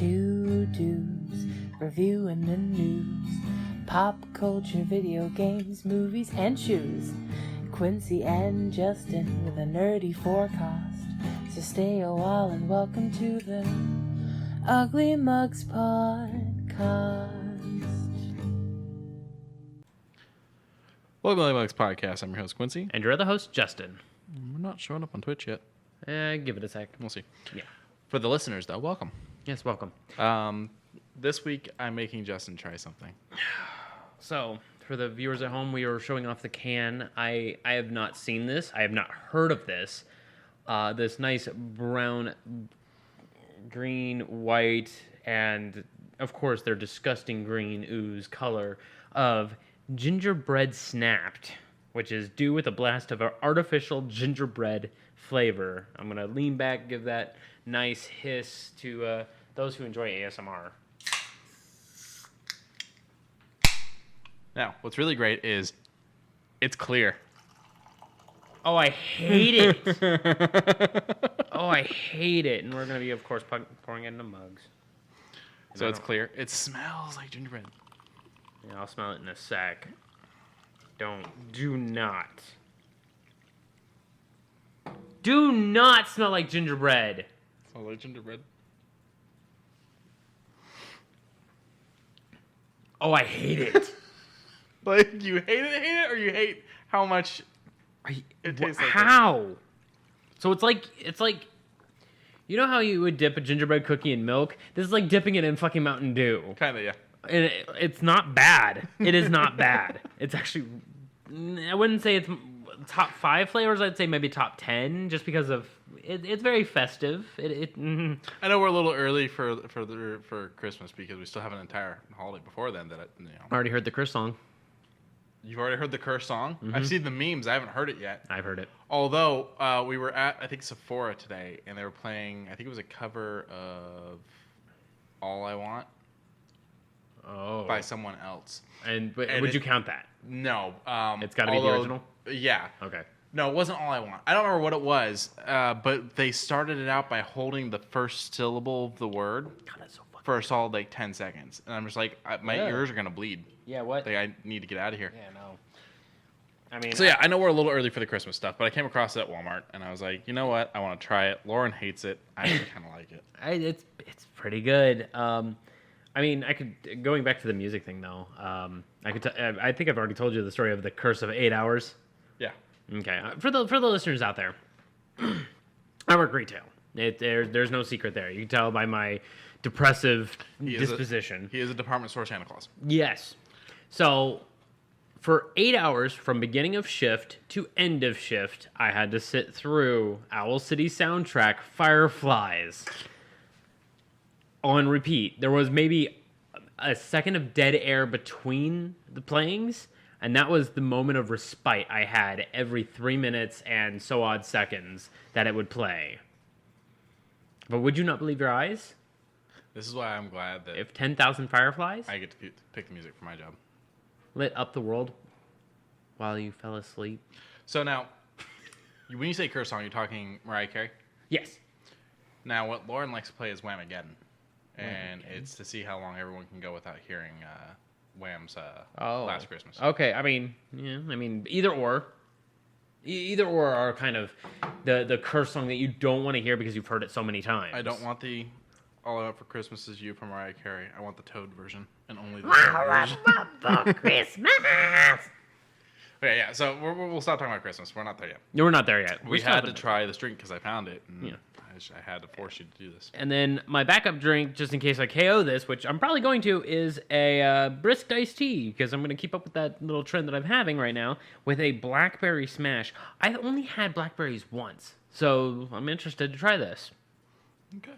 Two dudes reviewing the news, pop culture, video games, movies, and shoes. Quincy and Justin with a nerdy forecast. So stay a while and welcome to the Ugly Mugs Podcast. Welcome to the Mugs Podcast. I'm your host, Quincy. And your other host, Justin. We're not showing up on Twitch yet. Give it a sec. We'll see. Yeah. For the listeners, though, welcome. Yes, welcome. This week, I'm making Justin try something. So, for the viewers at home, we are showing off the can. I have not seen this. I have not heard of this. This nice brown, green, white, and, of course, their disgusting green ooze color of Gingerbread Snapped, which is due with a blast of our artificial gingerbread flavor. I'm going to lean back, give that nice hiss to those who enjoy ASMR. Now, what's really great is it's clear. Oh, I hate it. Oh, I hate it. And we're going to be, of course, pouring it into mugs. So it's clear. It smells like gingerbread. Yeah, I'll smell it in a sec. Do not smell like gingerbread. Smells like gingerbread. Oh, I hate it. Like, you hate it, or you hate how much it tastes like how? So it's like, you know how you would dip a gingerbread cookie in milk? This is like dipping it in fucking Mountain Dew. Kind of, yeah. And it's not bad. It is not bad. It's actually, I wouldn't say it's top 5 flavors. I'd say maybe top 10, just because of it's very festive. I know we're a little early for Christmas because we still have an entire holiday before then. I already heard the curse song. You've already heard the curse song? Mm-hmm. I've seen the memes. I haven't heard it yet. I've heard it. Although we were at, I think, Sephora today, and they were playing, I think it was a cover of All I Want by someone else. And would you count that? No. It's got to be the original? Yeah. Okay. No, it wasn't All I Want. I don't remember what it was, but they started it out by holding the first syllable of the word for a solid, 10 seconds. And I'm just like, my ears are going to bleed. Yeah, what? I need to get out of here. Yeah, no. I mean... So, yeah, I know we're a little early for the Christmas stuff, but I came across it at Walmart, and I was like, you know what? I want to try it. Lauren hates it. I kind of like it. It's pretty good. I mean, going back to the music thing, though, I think I've already told you the story of the curse of 8 hours. Yeah. Okay. For the listeners out there, I work retail. There's no secret there. You can tell by my depressive disposition. He is a department store Santa Claus. Yes. So, for 8 hours from beginning of shift to end of shift, I had to sit through Owl City soundtrack Fireflies on repeat. There was maybe a second of dead air between the playings, and that was the moment of respite I had every 3 minutes and so odd seconds that it would play. But would you not believe your eyes? This is why I'm glad that if 10,000 Fireflies I get to pick the music for my job. Lit up the world while you fell asleep. So now, when you say curse song, you're talking Mariah Carey? Yes. Now, what Lauren likes to play is Whamageddon. And it's to see how long everyone can go without hearing Wham's Last Christmas. Okay, I mean, either or. Either or are kind of the curse song that you don't want to hear because you've heard it so many times. I don't want the All I Want for Christmas Is You from Mariah Carey. I want the Toad version, and only the Toad version. For Christmas. Okay, yeah, so we'll stop talking about Christmas. We're not there yet. No, we're not there yet. We had to try this drink because I found it, and yeah. I had to force you to do this. And then my backup drink, just in case I KO this, which I'm probably going to, is a brisk iced tea, because I'm going to keep up with that little trend that I'm having right now with a blackberry smash. I only had blackberries once, so I'm interested to try this. Okay.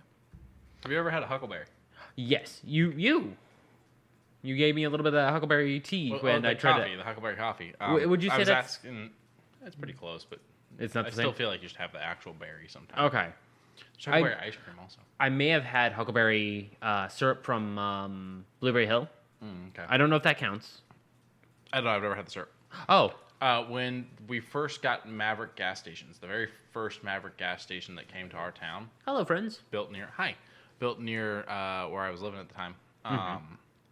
Have you ever had a huckleberry? Yes, you gave me a little bit of that huckleberry tea when I tried the huckleberry coffee. Would you say that's that's pretty close, but it's not the same? Still feel like you should have the actual berry sometimes. Okay. Huckleberry ice cream also. I may have had huckleberry syrup from Blueberry Hill. Okay. I don't know if that counts. I don't know. I've never had the syrup. Oh. When we first got Maverick gas stations, the very first Maverick gas station that came to our town. Hello, friends. Built near built near where I was living at the time.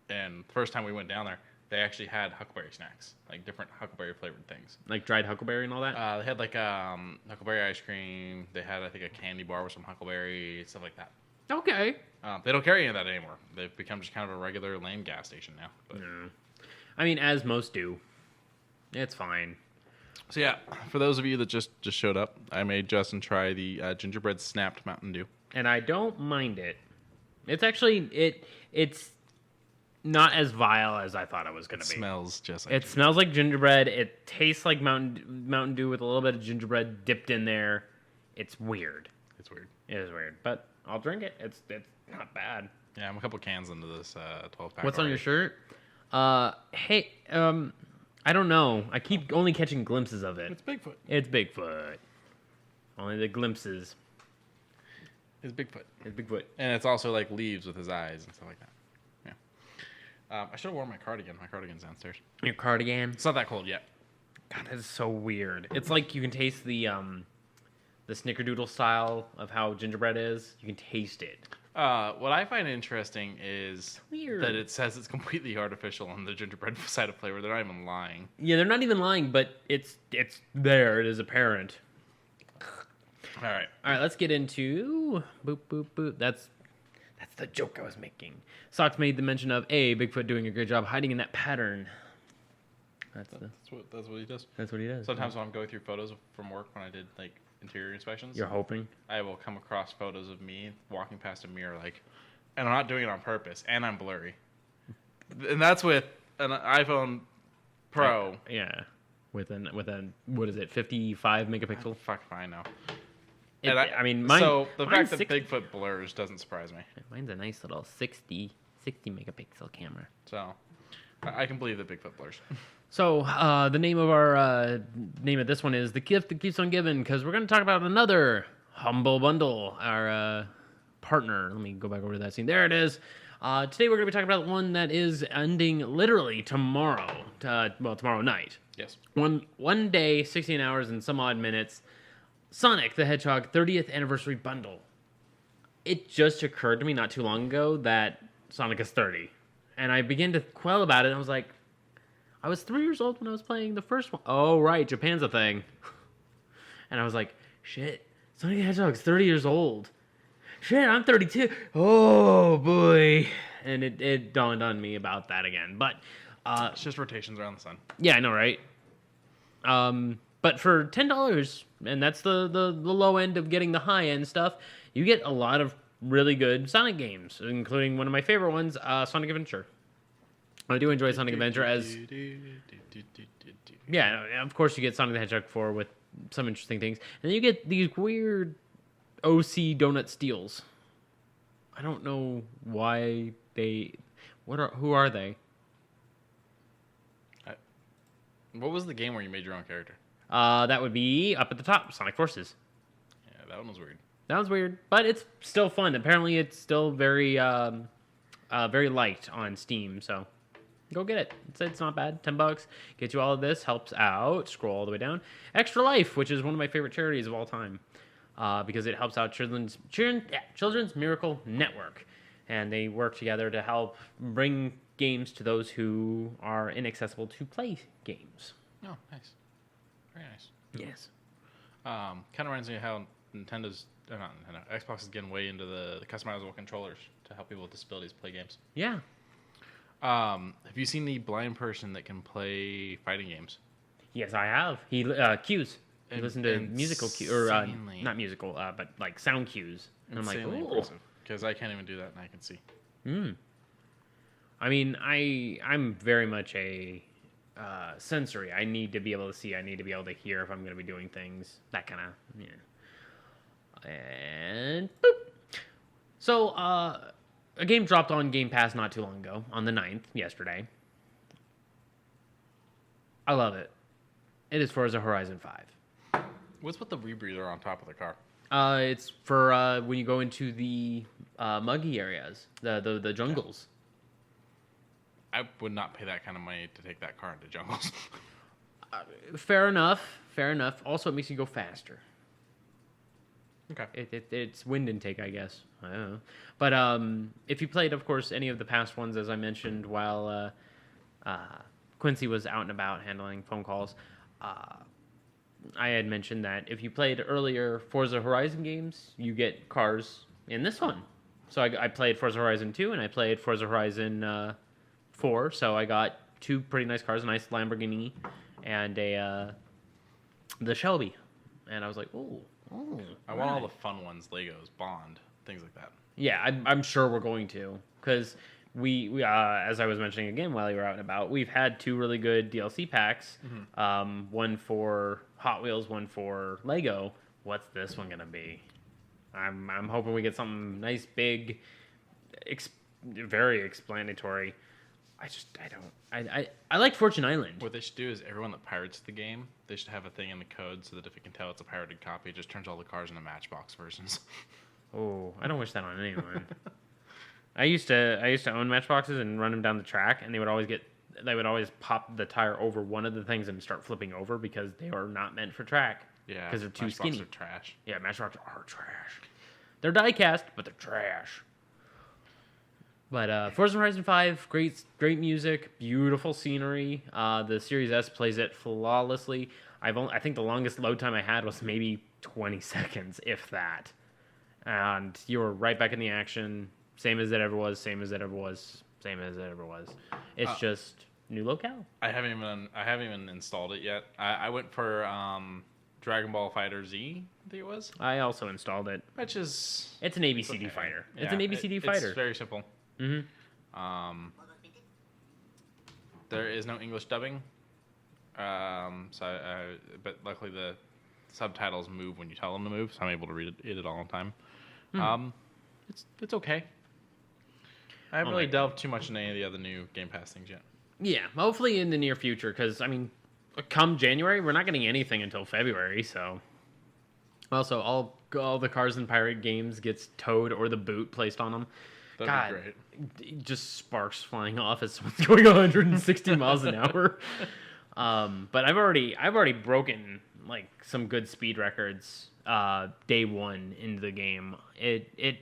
And the first time we went down there, they actually had huckleberry snacks, like different huckleberry flavored things. Like dried huckleberry and all that? They had like huckleberry ice cream. They had, I think, a candy bar with some huckleberry, stuff like that. Okay. They don't carry any of that anymore. They've become just kind of a regular lame gas station now. But. No. I mean, as most do. It's fine. So yeah, for those of you that just showed up, I made Justin try the gingerbread snapped Mountain Dew. And I don't mind it. It's actually, it's not as vile as I thought it was going to be. It smells just like It smells like gingerbread. It tastes like Mountain Dew with a little bit of gingerbread dipped in there. It's weird. It's weird. It is weird, but I'll drink it. It's not bad. Yeah, I'm a couple cans into this 12-pack. What's on your shirt? Hey, I don't know. I keep only catching glimpses of it. It's Bigfoot. It's Bigfoot. Only the glimpses. It's Bigfoot. It's Bigfoot. And it's also like leaves with his eyes and stuff like that. Yeah. I should have worn my cardigan. My cardigan's downstairs. Your cardigan? It's not that cold yet. God, that is so weird. It's like you can taste the snickerdoodle style of how gingerbread is. You can taste it. What I find interesting is Weird. that it says it's completely artificial on the gingerbread side of flavor. They're not even lying. Yeah, they're not even lying, but it's there. It is apparent. All right. All right, let's get into boop boop boop. That's the joke I was making. Socks made the mention of Bigfoot doing a great job hiding in that pattern. That's what he does. That's what he does. Sometimes when I'm going through photos from work when I did like interior inspections, You're hoping. I will come across photos of me walking past a mirror, and I'm not doing it on purpose, and I'm blurry. And that's with an iPhone Pro. Yeah, with an what is it, 55 megapixel? Fuck if I know. I mean, mine. So the mine's fact that Bigfoot blurs doesn't surprise me. Mine's a nice little 60 megapixel camera. So I can believe that Bigfoot blurs. So the name of this one is The Gift That Keeps on Giving, because we're going to talk about another Humble Bundle, our partner. Let me go back over to that scene. There it is. Today we're going to be talking about one that is ending literally tomorrow. Tomorrow night. Yes. One day, 16 hours, and some odd minutes. Sonic the Hedgehog 30th Anniversary Bundle. It just occurred to me not too long ago that Sonic is 30. And I began to quell about it. I was like, I was 3 years old when I was playing the first one. Oh, right, Japan's a thing. And I was like, shit, Sonic the Hedgehog's 30 years old. Shit, I'm 32. Oh, boy. And it dawned on me about that again. But It's just rotations around the sun. yeah, I know, right? But for $10, and that's the low end of getting the high end stuff, you get a lot of really good Sonic games, including one of my favorite ones, Sonic Adventure. I do enjoy Sonic Adventure as... Yeah, of course you get Sonic the Hedgehog 4 with some interesting things. And then you get these weird OC donut steals. I don't know why they... Who are they? What was the game where you made your own character? That would be up at the top, Sonic Forces. Yeah, that one was weird. That was weird, but it's still fun. Apparently, it's still very light on Steam, so go get it. It's not bad. $10 gets you all of this. Helps out. Scroll all the way down. Extra Life, which is one of my favorite charities of all time, because it helps out Children's Miracle Network, and they work together to help bring games to those who are inaccessible to play games. Oh, nice. Very nice. Yes. Kind of reminds me of how Xbox is getting way into the customizable controllers to help people with disabilities play games. Yeah. Have you seen the blind person that can play fighting games? Yes, I have. He cues. He listened to musical cues, or not musical, but like sound cues. And I'm like, impressive, because I can't even do that, and I can see. I mean, I'm very much a sensory. I need to be able to see. I need to be able to hear if I'm going to be doing things. That kind of, And boop. So, a game dropped on Game Pass not too long ago, on the 9th, yesterday. I love it. It is Forza Horizon 5. What's with the rebreather on top of the car? It's for when you go into the muggy areas, the jungles. I would not pay that kind of money to take that car into jungles. Fair enough. Also, it makes you go faster. Okay. It's wind intake, I guess. I don't know. But if you played, of course, any of the past ones, as I mentioned, while Quincey was out and about handling phone calls, I had mentioned that if you played earlier Forza Horizon games, you get cars in this one. So I played Forza Horizon 2 and I played Forza Horizon 4. So I got two pretty nice cars, a nice Lamborghini and the Shelby. And I was like, oh. I want all the fun ones, Legos, Bond, things like that. Yeah, I'm sure we're going to. Because we as I was mentioning again while you were out and about, we've had two really good DLC packs. One for Hot Wheels, one for Lego. What's this one gonna be? I'm hoping we get something nice, big, very explanatory. I like Fortune Island. What they should do is everyone that pirates the game, they should have a thing in the code so that if it can tell it's a pirated copy, it just turns all the cars into Matchbox versions. Oh, I don't wish that on anyone. I used to own Matchboxes and run them down the track, and they would always pop the tire over one of the things and start flipping over because they are not meant for track. Yeah, because they're too Matchbox skinny. Are trash. Yeah, Matchboxes are trash. They're die-cast, but they're trash. But Forza Horizon 5, great music, beautiful scenery. The Series S plays it flawlessly. I think the longest load time I had was maybe 20 seconds, if that. And you were right back in the action, same as it ever was. It's just new locale. I haven't even installed it yet. I went for Dragon Ball Fighter Z, I think it was. I also installed it. Which is... It's an ABCD fighter. It's an ABCD fighter. It's very simple. Mm-hmm. There is no English dubbing. But luckily the subtitles move when you tell them to move, so I'm able to read it all the time. It's okay. I haven't really delved too much into any of the other new Game Pass things yet. Yeah, hopefully in the near future, because, I mean, come January, we're not getting anything until February, so... Also, all the Cars and Pirate games gets towed or the boot placed on them. That'd be great. Just sparks flying off as someone's going 160 miles an hour. But I've already broken, like, some good speed records day one into the game. It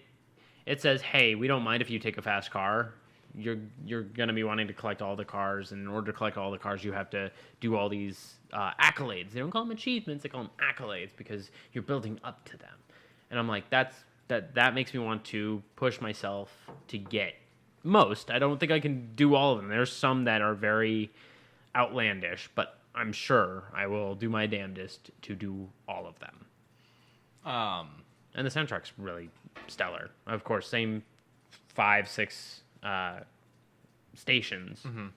says, hey, we don't mind if you take a fast car. You're going to be wanting to collect all the cars, and in order to collect all the cars, you have to do all these accolades. They don't call them achievements, they call them accolades because you're building up to them. And I'm like, that makes me want to push myself to get most. I don't think I can do all of them. There's some that are very outlandish, but I'm sure I will do my damnedest to do all of them. And the soundtrack's really stellar. Of course, same 5-6 stations. Mm-hmm.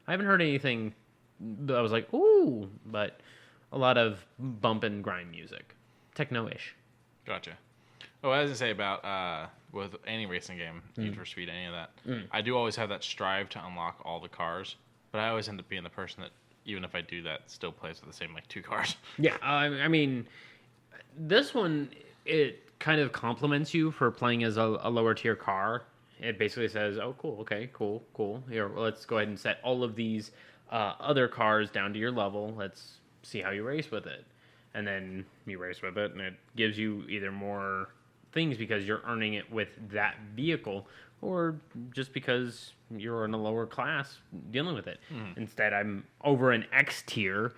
I haven't heard anything that I was like, ooh, but a lot of bump and grind music. Techno-ish. Gotcha. Oh, I was going to say about with any racing game, Need for Speed, any of that, I do always have that strive to unlock all the cars, but I always end up being the person that, even if I do that, still plays with the same, 2 cars. Yeah, I mean, this one, it kind of compliments you for playing as a lower tier car. It basically says, oh, cool, okay, cool. Here, let's go ahead and set all of these other cars down to your level. Let's see how you race with it. And then you race with it, and it gives you either more things because you're earning it with that vehicle, or just because you're in a lower class dealing with it. Instead, I'm over an X tier,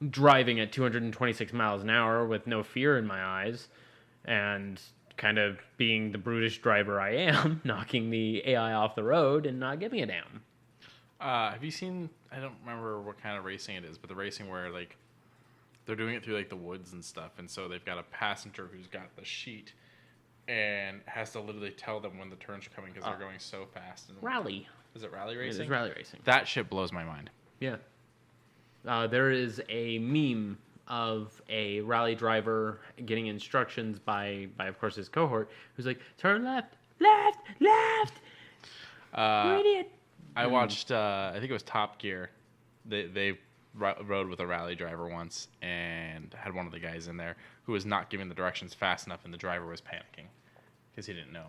driving at 226 miles an hour with no fear in my eyes, and kind of being the brutish driver I am, knocking the AI off the road and not giving a damn. Have you seen, I don't remember what kind of racing it is, but the racing where, they're doing it through, the woods and stuff, and so they've got a passenger who's got the sheet and has to literally tell them when the turns are coming because they're going so fast. And Rally. Is it rally racing? It is rally racing. That shit blows my mind. Yeah. There is a meme of a rally driver getting instructions by of course, his cohort, who's like, turn left, left! You idiot! I watched, I think it was Top Gear. They rode with a rally driver once and had one of the guys in there who was not giving the directions fast enough, and the driver was panicking because he didn't know.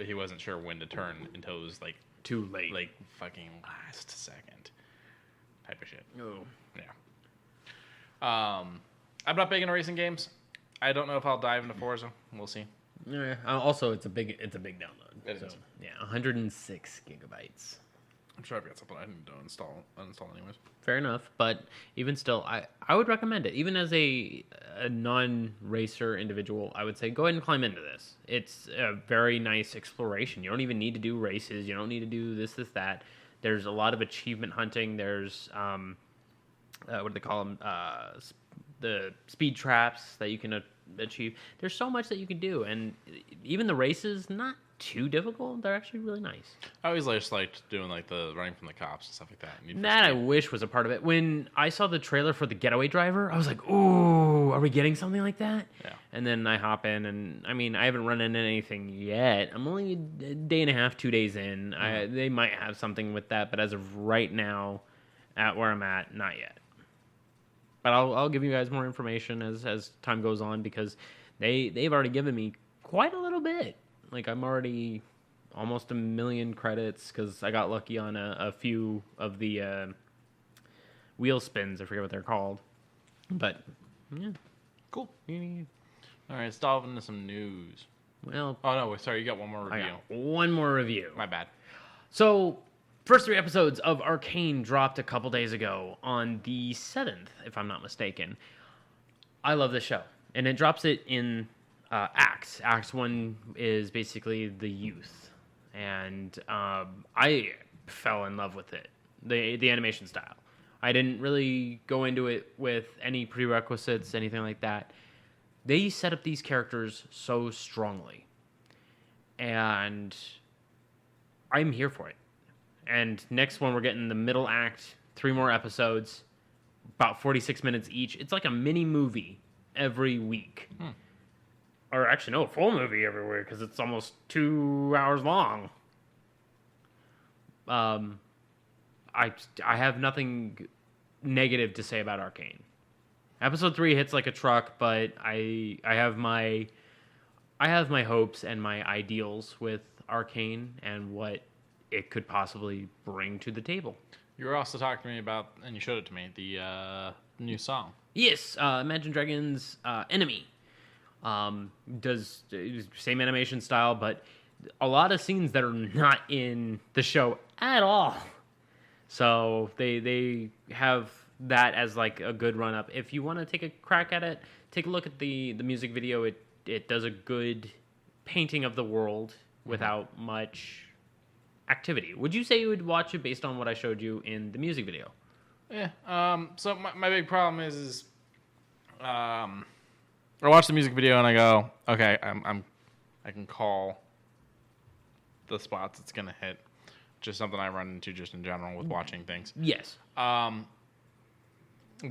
He wasn't sure when to turn until it was too late, fucking last second type of shit. Oh yeah. I'm not big into racing games. I don't know if I'll dive into Forza. We'll see. Yeah. Also, it's a big download. It is. Yeah, 106 gigabytes. I'm sure I've got something I need to uninstall anyways. Fair enough, but even still, I would recommend it. Even as a non-racer individual, I would say go ahead and climb into this. It's a very nice exploration. You don't even need to do races. You don't need to do this, that. There's a lot of achievement hunting. There's what do they call them? The speed traps that you can achieve. There's so much that you can do, and even the races, not too difficult. They're actually really nice. I always just liked doing like the running from the cops and stuff like that. That I wish was a part of it. When I saw the trailer for the Getaway Driver, I was like, "Ooh, are we getting something like that?" Yeah. And then I hop in, and I mean, I haven't run into anything yet. I'm only a day and a half, 2 days in. They might have something with that, but as of right now, at where I'm at, not yet. But I'll give you guys more information as time goes on because they've already given me quite a little bit. Like, I'm already almost 1 million credits because I got lucky on a few of the wheel spins. I forget what they're called. But, yeah. Cool. All right, let's dive into some news. Well... Oh, no, sorry, you got one more review. I got one more review. My bad. So, first 3 episodes of ARCANE dropped a couple days ago on the 7th, if I'm not mistaken. I love this show. And it drops it in... acts. Acts 1 is basically the youth, and I fell in love with it. The animation style. I didn't really go into it with any prerequisites, anything like that. They set up these characters so strongly, and I'm here for it. And next one, we're getting the middle act, 3 more episodes, about 46 minutes each. It's like a mini movie every week. Or actually, no, full movie everywhere because it's almost 2 hours long. I have nothing negative to say about ARCANE. Episode 3 hits like a truck, but I have my hopes and my ideals with ARCANE and what it could possibly bring to the table. You were also talking to me about, and you showed it to me, the new song. Yes, Imagine Dragons' Enemy. Does same animation style, but a lot of scenes that are not in the show at all. So they have that as like a good run up. If you want to take a crack at it, take a look at the music video. It does a good painting of the world without much activity. Would you say you would watch it based on what I showed you in the music video? Yeah. So my big problem is I watch the music video and I go, okay, I can call the spots it's gonna hit. Just something I run into just in general with watching things. Yes. But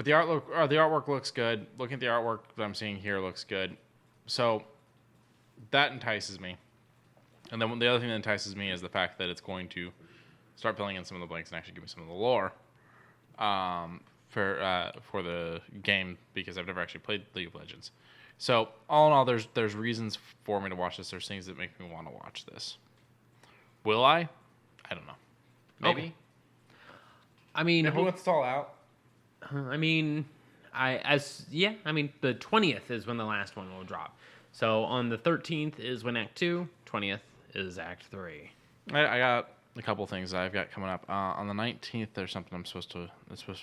the artwork looks good. Looking at the artwork that I'm seeing here looks good. So that entices me. And then the other thing that entices me is the fact that it's going to start filling in some of the blanks and actually give me some of the lore for the game because I've never actually played League of Legends. So all in all, there's reasons for me to watch this. There's things that make me want to watch this. Will I? I don't know. Maybe. Okay. I mean, maybe once it's all out. I mean, the 20th is when the last one will drop. So on the 13th is when Act 2, 20th is Act 3. I got a couple things that I've got coming up. On the 19th, there's something that's supposed to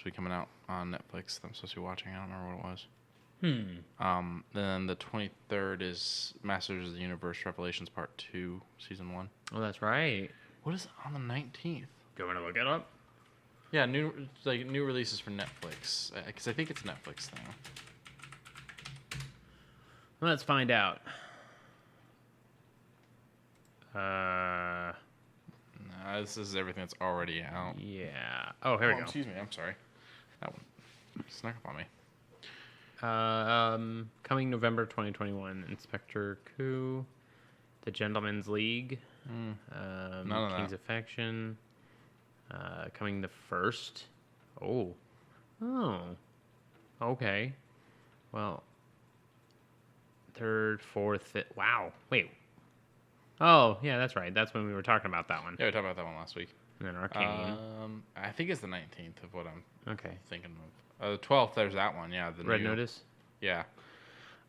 be coming out on Netflix that I'm supposed to be watching. I don't remember what it was. Then the 23rd is Masters of the Universe Revelations Part 2, Season 1. Oh, that's right. What is on the 19th? Do you want to look it up? Yeah, new releases for Netflix. Because I think it's a Netflix thing. Let's find out. No, this is everything that's already out. Yeah. Oh, here we go. Excuse me. I'm sorry. That one snuck up on me. Coming November 2021, Inspector Coup, The Gentleman's League, King's Affection, coming the 1st. Oh, okay. Well, 3rd, 4th, 5th. Wow. Wait. Oh, yeah, that's right. That's when we were talking about that one. Yeah, we talked about that one last week. And then ARCANE. I think it's the 19th of what I'm thinking of. The 12th, there's that one. Yeah, Red Notice. Yeah.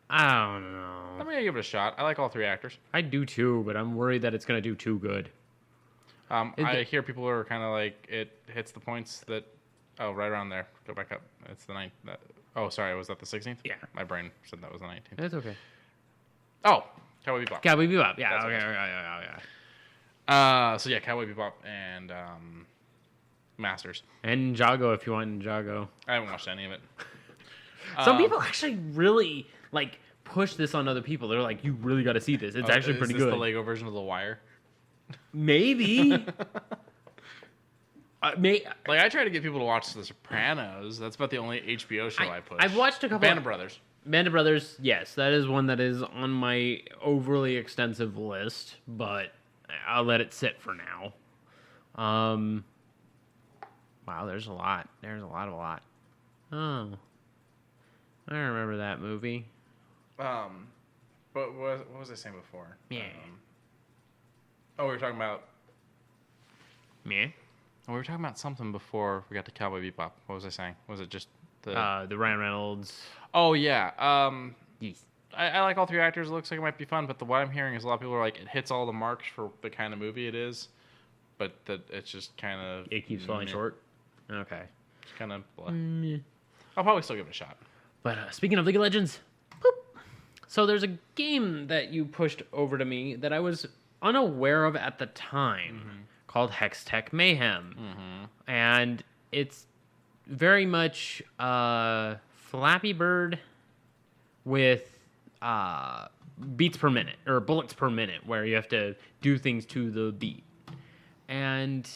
I don't know. I'm gonna give it a shot. I like all 3 actors. I do too, but I'm worried that it's gonna do too good. I hear people are kind of like it hits the points that. Oh, right around there. Go back up. It's the 9th. Oh, sorry. Was that the 16th? Yeah. My brain said that was the 19th. It's okay. Oh, Cowboy Bebop. Cowboy Bebop. Yeah. That's Okay. what Yeah. So yeah, Cowboy Bebop and Masters. And Ninjago, if you want Ninjago. I haven't watched any of it. Some people actually really like push this on other people. They're like, "You really got to see this. It's actually pretty Is this good." the Lego version of The Wire? Maybe. Like I try to get people to watch The Sopranos. That's about the only HBO show I push. I've watched a couple. Band of Brothers. Band of Brothers, yes, that is one that is on my overly extensive list, but I'll let it sit for now. Wow, there's a lot. There's a lot. Oh, I remember that movie. But what was I saying before? Yeah. We were talking about. Yeah. We were talking about something before we got to Cowboy Bebop. What was I saying? Was it just the Ryan Reynolds? Oh yeah. Yes. I like all 3 actors. It looks like it might be fun, but what I'm hearing is a lot of people are like, it hits all the marks for the kind of movie it is, but that it's just kind of It keeps falling short. Okay. It's kind of. I'll probably still give it a shot. But speaking of League of Legends, boop. So there's a game that you pushed over to me that I was unaware of at the time. Called Hextech Mayhem. And it's very much Flappy Bird with beats per minute, or bullets per minute, where you have to do things to the beat. And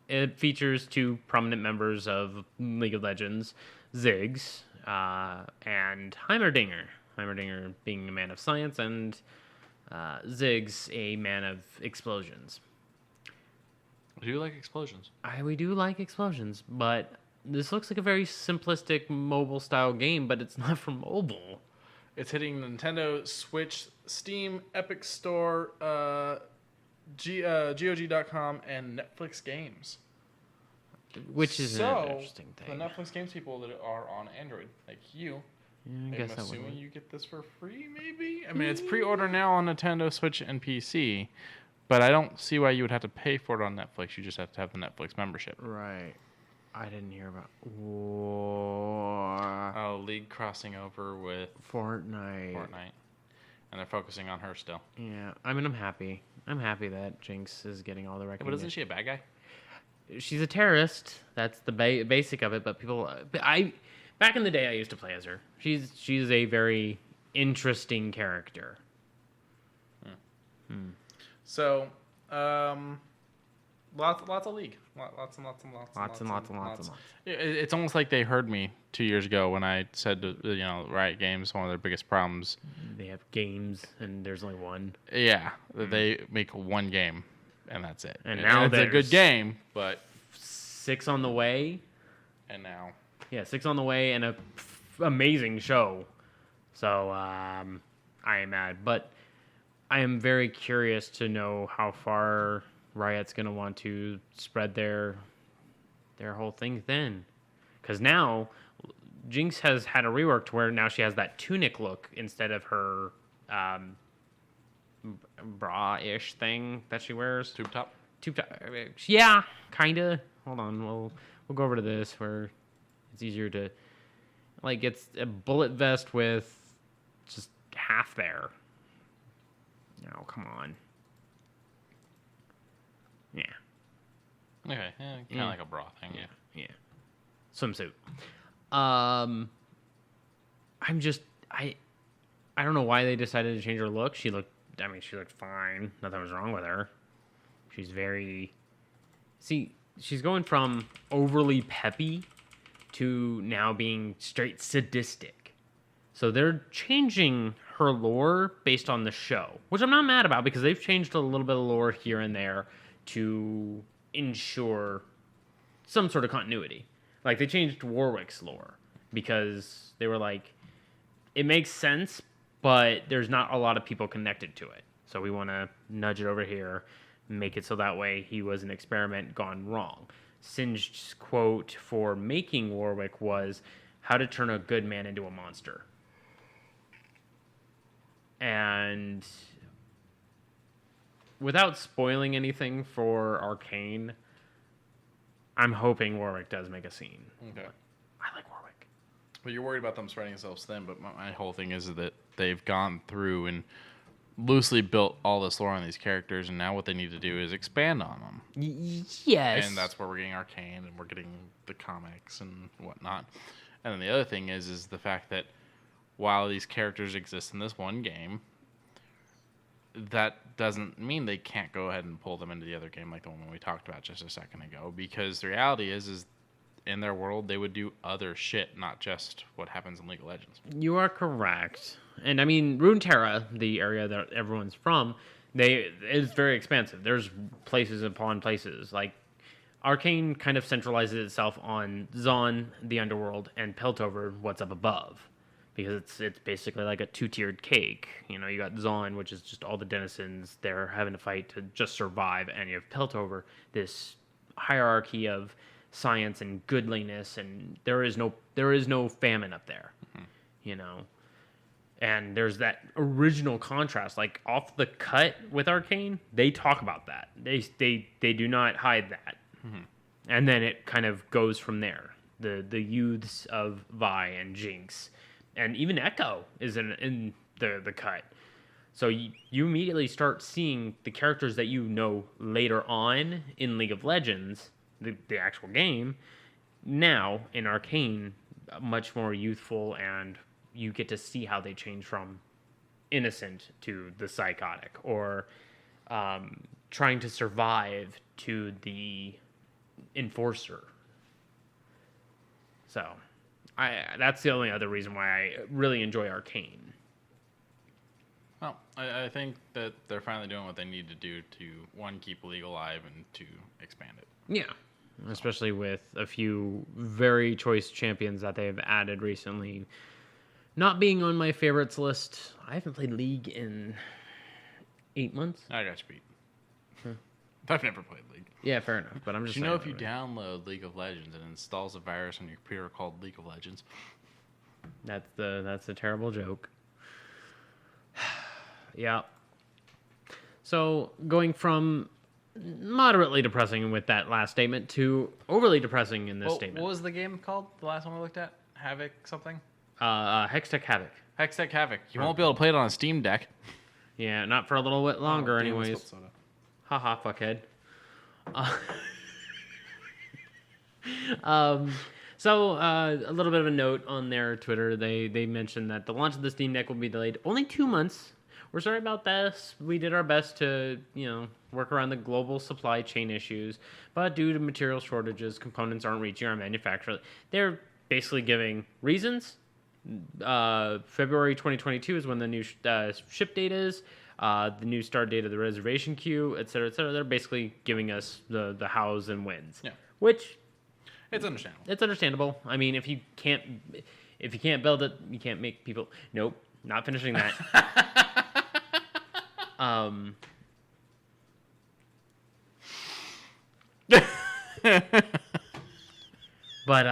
it features 2 prominent members of League of Legends, Ziggs and Heimerdinger. Heimerdinger being a man of science, and Ziggs a man of explosions. Do you like explosions? We do like explosions, but this looks like a very simplistic mobile-style game, but it's not for mobile. It's hitting Nintendo Switch, Steam, Epic Store, GOG.com, and Netflix Games. Which is an interesting thing. The Netflix Games people that are on Android, like you, I guess I'm assuming you get this for free, maybe? I mean, it's pre-order now on Nintendo Switch and PC. But I don't see why you would have to pay for it on Netflix. You just have to have the Netflix membership. Right. I didn't hear about... League crossing over with Fortnite. And they're focusing on her still. Yeah. I mean, I'm happy. I'm happy that Jinx is getting all the recognition. But isn't she a bad guy? She's a terrorist. That's the basic of it. But people... Back in the day, I used to play as her. She's a very interesting character. So, lots of League. Lots. It's almost like they heard me 2 years ago when I said, Riot Games, one of their biggest problems. They have games, and there's only one. Yeah, they make one game, and that's it. And now it's a good game, but 6 on the way. And now, 6 on the way, and a amazing show. So I am mad, but I am very curious to know how far Riot's going to want to spread their whole thing thin. Because now, Jinx has had a rework to where now she has that tunic look instead of her bra-ish thing that she wears. Tube top? Yeah, kind of. Hold on, we'll go over to this where it's easier to... Like, it's a bullet vest with just half there. Oh, come on. Yeah. Okay, kind of like a bra thing. Yeah. Swimsuit. I don't know why they decided to change her look. She looked fine. Nothing was wrong with her. She's going from overly peppy to now being straight sadistic. So they're changing her lore based on the show, which I'm not mad about because they've changed a little bit of lore here and there to ensure some sort of continuity. Like, they changed Warwick's lore because they were like, it makes sense, but there's not a lot of people connected to it. So we want to nudge it over here, make it so that way he was an experiment gone wrong. Singe's quote for making Warwick was, how to turn a good man into a monster. And without spoiling anything for Arcane, I'm hoping Warwick does make a scene. Okay. I like Warwick. Well, you're worried about them spreading themselves thin, but my whole thing is that they've gone through and loosely built all this lore on these characters, and now what they need to do is expand on them. Yes. And that's where we're getting Arcane, and we're getting the comics and whatnot. And then the other thing is the fact that while these characters exist in this one game, that doesn't mean they can't go ahead and pull them into the other game like the one we talked about just a second ago. Because the reality is in their world, they would do other shit, not just what happens in League of Legends. You are correct. And I mean, Runeterra, the area that everyone's from, is very expansive. There's places upon places. Like, Arcane kind of centralizes itself on Zaun, the underworld, and Piltover, what's up above. Because it's basically like a two-tiered cake. You know, you got Zaun, which is just all the denizens there having to fight to just survive, and you have Piltover, this hierarchy of science and goodliness, and there is no famine up there. Mm-hmm. You know. And there's that original contrast, like off the cut with Arcane, they talk about that. They do not hide that. Mm-hmm. And then it kind of goes from there. The youths of Vi and Jinx, and even Echo is in the cut. So you immediately start seeing the characters that you know later on in League of Legends, the actual game, now in Arcane, much more youthful, and you get to see how they change from innocent to the psychotic, or trying to survive to the enforcer. So that's the only other reason why I really enjoy Arcane. Well, I think that they're finally doing what they need to do to, one, keep League alive, and two, expand it. Yeah, especially with a few very choice champions that they've added recently. Not being on my favorites list. I haven't played League in 8 months. I got you beat. I've never played League. Yeah, fair enough. But I'm just. You know, if you download League of Legends and installs a virus on your computer called League of Legends, that's a terrible joke. Yeah. So going from moderately depressing with that last statement to overly depressing in this statement. What was the game called? The last one we looked at? Havoc something? Hextech Havoc. Hextech Havoc. You won't be able to play it on a Steam Deck. Yeah, not for a little bit longer, anyways. Haha, fuckhead. So a little bit of a note on their Twitter. They mentioned that the launch of the Steam Deck will be delayed only 2 months. We're sorry about this. We did our best to, work around the global supply chain issues, but due to material shortages, components aren't reaching our manufacturer. They're basically giving reasons. February 2022 is when the new ship date is. The new start date of the reservation queue, et cetera, et cetera. They're basically giving us the hows and whens. Yeah. Which it's understandable. It's understandable. I mean, if you can't build it, you can't make people. Nope, not finishing that. But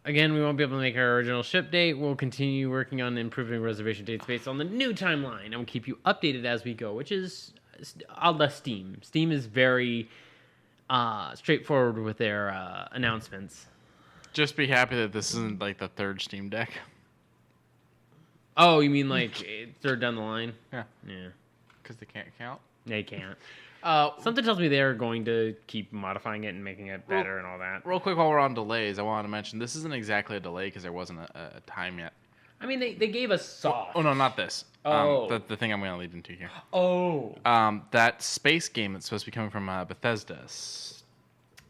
again, we won't be able to make our original ship date. We'll continue working on improving reservation dates based on the new timeline, and we'll keep you updated as we go, which is a la Steam. Steam is very straightforward with their announcements. Just be happy that this isn't like the third Steam Deck. Oh, you mean like third down the line? Yeah. Yeah. Because they can't count? They can't. Something tells me they're going to keep modifying it and making it better and all that. Real quick, while we're on delays, I wanted to mention this isn't exactly a delay because there wasn't a time yet. I mean, they gave us soft. Oh, no, not this. Oh. The thing I'm going to lead into here. Oh. That space game that's supposed to be coming from Bethesda.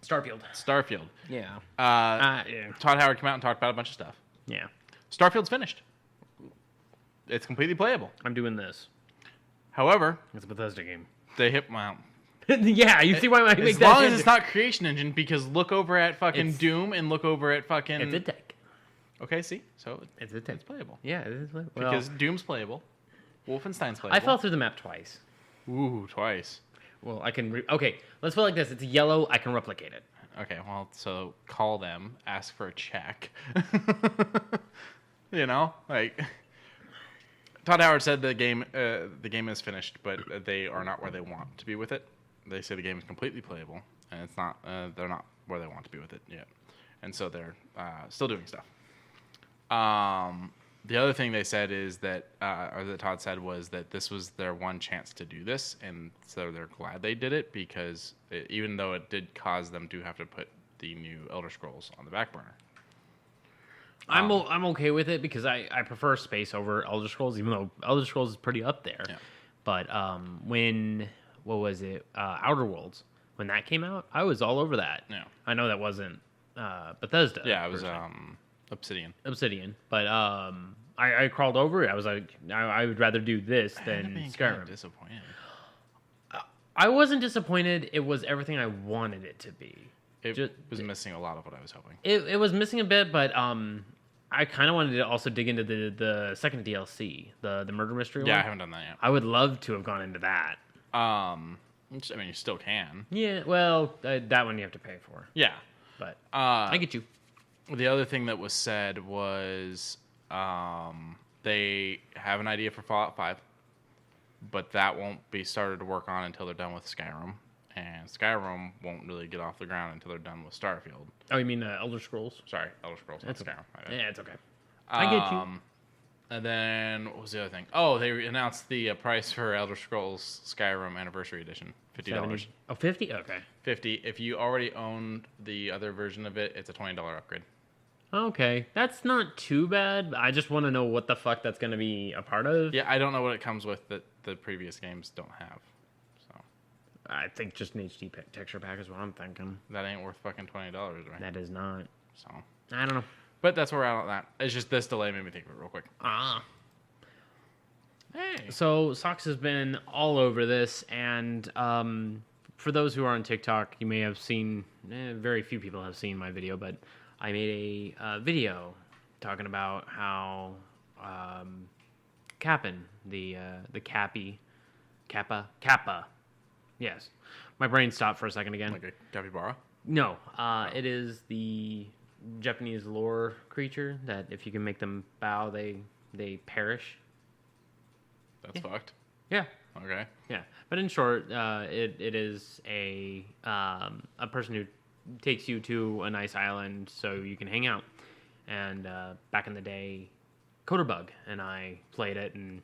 Starfield. Yeah. Yeah. Todd Howard came out and talked about a bunch of stuff. Yeah. Starfield's finished. It's completely playable. I'm doing this. However, it's a Bethesda game. They hit well. Yeah, you see why I make that. As long as it's not Creation Engine, because look over at fucking Doom and look over at fucking. It's a tech. Okay, see, so it's a tech. It's playable. Yeah, it is playable. Because Doom's playable, Wolfenstein's playable. I fell through the map twice. Ooh, twice. Well, I can. Okay, let's put it like this. It's yellow. I can replicate it. Okay, well, so call them, ask for a check. Todd Howard said the game is finished, but they are not where they want to be with it. They say the game is completely playable, and it's not. They're not where they want to be with it yet, and so they're still doing stuff. The other thing they said is that, or that Todd said, was that this was their one chance to do this, and so they're glad they did it because even though it did cause them to have to put the new Elder Scrolls on the back burner. I'm okay with it because I prefer space over Elder Scrolls, even though Elder Scrolls is pretty up there. Yeah. But what was it? Outer Worlds, when that came out, I was all over that. Yeah. I know that wasn't Bethesda. Yeah, it was Obsidian. But I crawled over it. I was like, I would rather do this than Skyrim. Kind of disappointed. I wasn't disappointed. It was everything I wanted it to be. It was missing a lot of what I was hoping. It was missing a bit, but I kind of wanted to also dig into the second DLC, the murder mystery one. Yeah, I haven't done that yet. I would love to have gone into that. I mean, you still can. Yeah, well, that one you have to pay for. Yeah. But I get you. The other thing that was said was they have an idea for Fallout 5, but that won't be started to work on until they're done with Skyrim. And Skyrim won't really get off the ground until they're done with Starfield. Oh, you mean Elder Scrolls? Sorry, Elder Scrolls, not Skyrim. Yeah, it's okay. I get you. And then, what was the other thing? Oh, they announced the price for Elder Scrolls Skyrim Anniversary Edition. $50. 70. Oh, 50? Okay. $50. If you already owned the other version of it, it's a $20 upgrade. Okay. That's not too bad. I just want to know what the fuck that's going to be a part of. Yeah, I don't know what it comes with that the previous games don't have. I think just an HD texture pack is what I'm thinking. That ain't worth fucking $20, right? That is not. So I don't know. But that's where we're at on that. It's just this delay made me think of it real quick. Hey. So Socks has been all over this, and for those who are on TikTok, you may have seen, very few people have seen my video, but I made a video talking about how Cap'n, the Kappa. Yes. My brain stopped for a second again. Like a capybara? No. It is the Japanese lore creature that if you can make them bow, they perish. That's fucked. Yeah. Okay. Yeah. But in short, it is a person who takes you to a nice island so you can hang out. And back in the day, Coderbug and I played it, and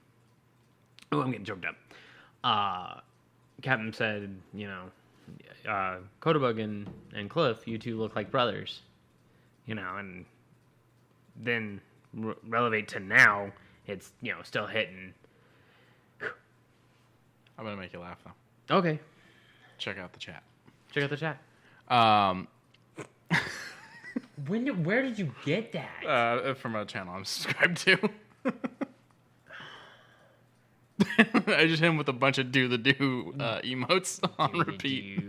I'm getting choked up. Captain said, Coderbug and Cliff, you two look like brothers, and then relevate to now, it's, still hitting. I'm going to make you laugh, though. Okay. Check out the chat. Where did you get that? From a channel I'm subscribed to. I just hit him with a bunch of do the do emotes on repeat.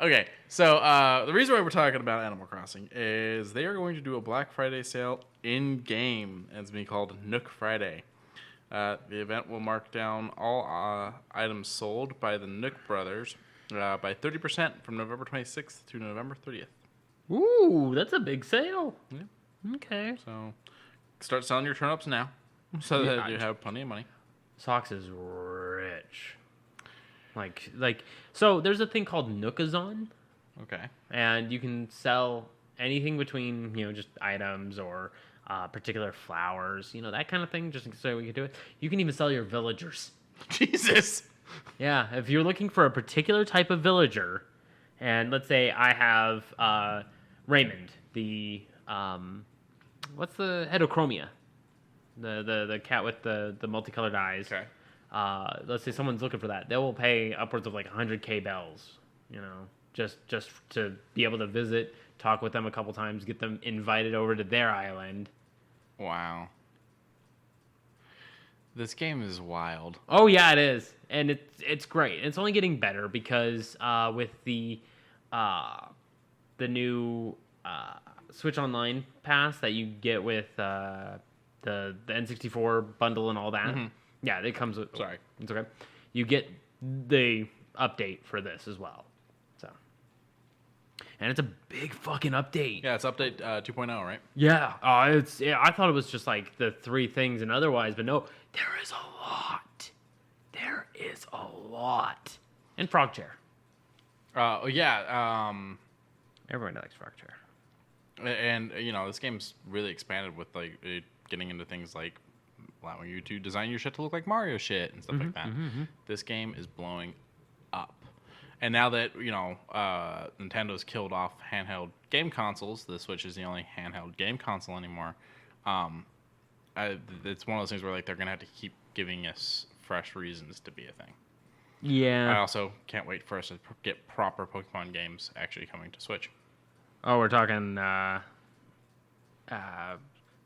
Okay, so the reason why we're talking about Animal Crossing is they are going to do a Black Friday sale in-game. It's being called Nook Friday. The event will mark down all items sold by the Nook brothers by 30% from November 26th to November 30th. Ooh, that's a big sale. Yeah. Okay. So start selling your turnips now. So that you have plenty of money. Socks is rich. So there's a thing called Nookazon. Okay. And you can sell anything between, just items or particular flowers, that kind of thing, just so we can do it. You can even sell your villagers. Jesus. Yeah, if you're looking for a particular type of villager, and let's say I have Raymond, the, what's the Heterochromia? The cat with the multicolored eyes. Okay. Let's say someone's looking for that. They will pay upwards of like 100K bells, just to be able to visit, talk with them a couple times, get them invited over to their island. Wow. This game is wild. Oh yeah, it is, and it's great. It's only getting better because with the new Switch Online pass that you get with the N64 bundle and all that. Mm-hmm. Yeah, it comes with... Sorry. It's okay. You get the update for this as well. So, and it's a big fucking update. Yeah, it's update 2.0, right? Yeah, I thought it was just like the 3 things and otherwise, but no, there is a lot. There is a lot. And Frog Chair. Yeah. Everyone likes Frog Chair. And this game's really expanded with like it getting into things like allowing you to design your shit to look like Mario shit and stuff like that. This game is blowing up. And now that Nintendo's killed off handheld game consoles, the Switch is the only handheld game console anymore. It's one of those things where like they're gonna have to keep giving us fresh reasons to be a thing. Yeah. I also can't wait for us to get proper Pokemon games actually coming to Switch. Oh, we're talking the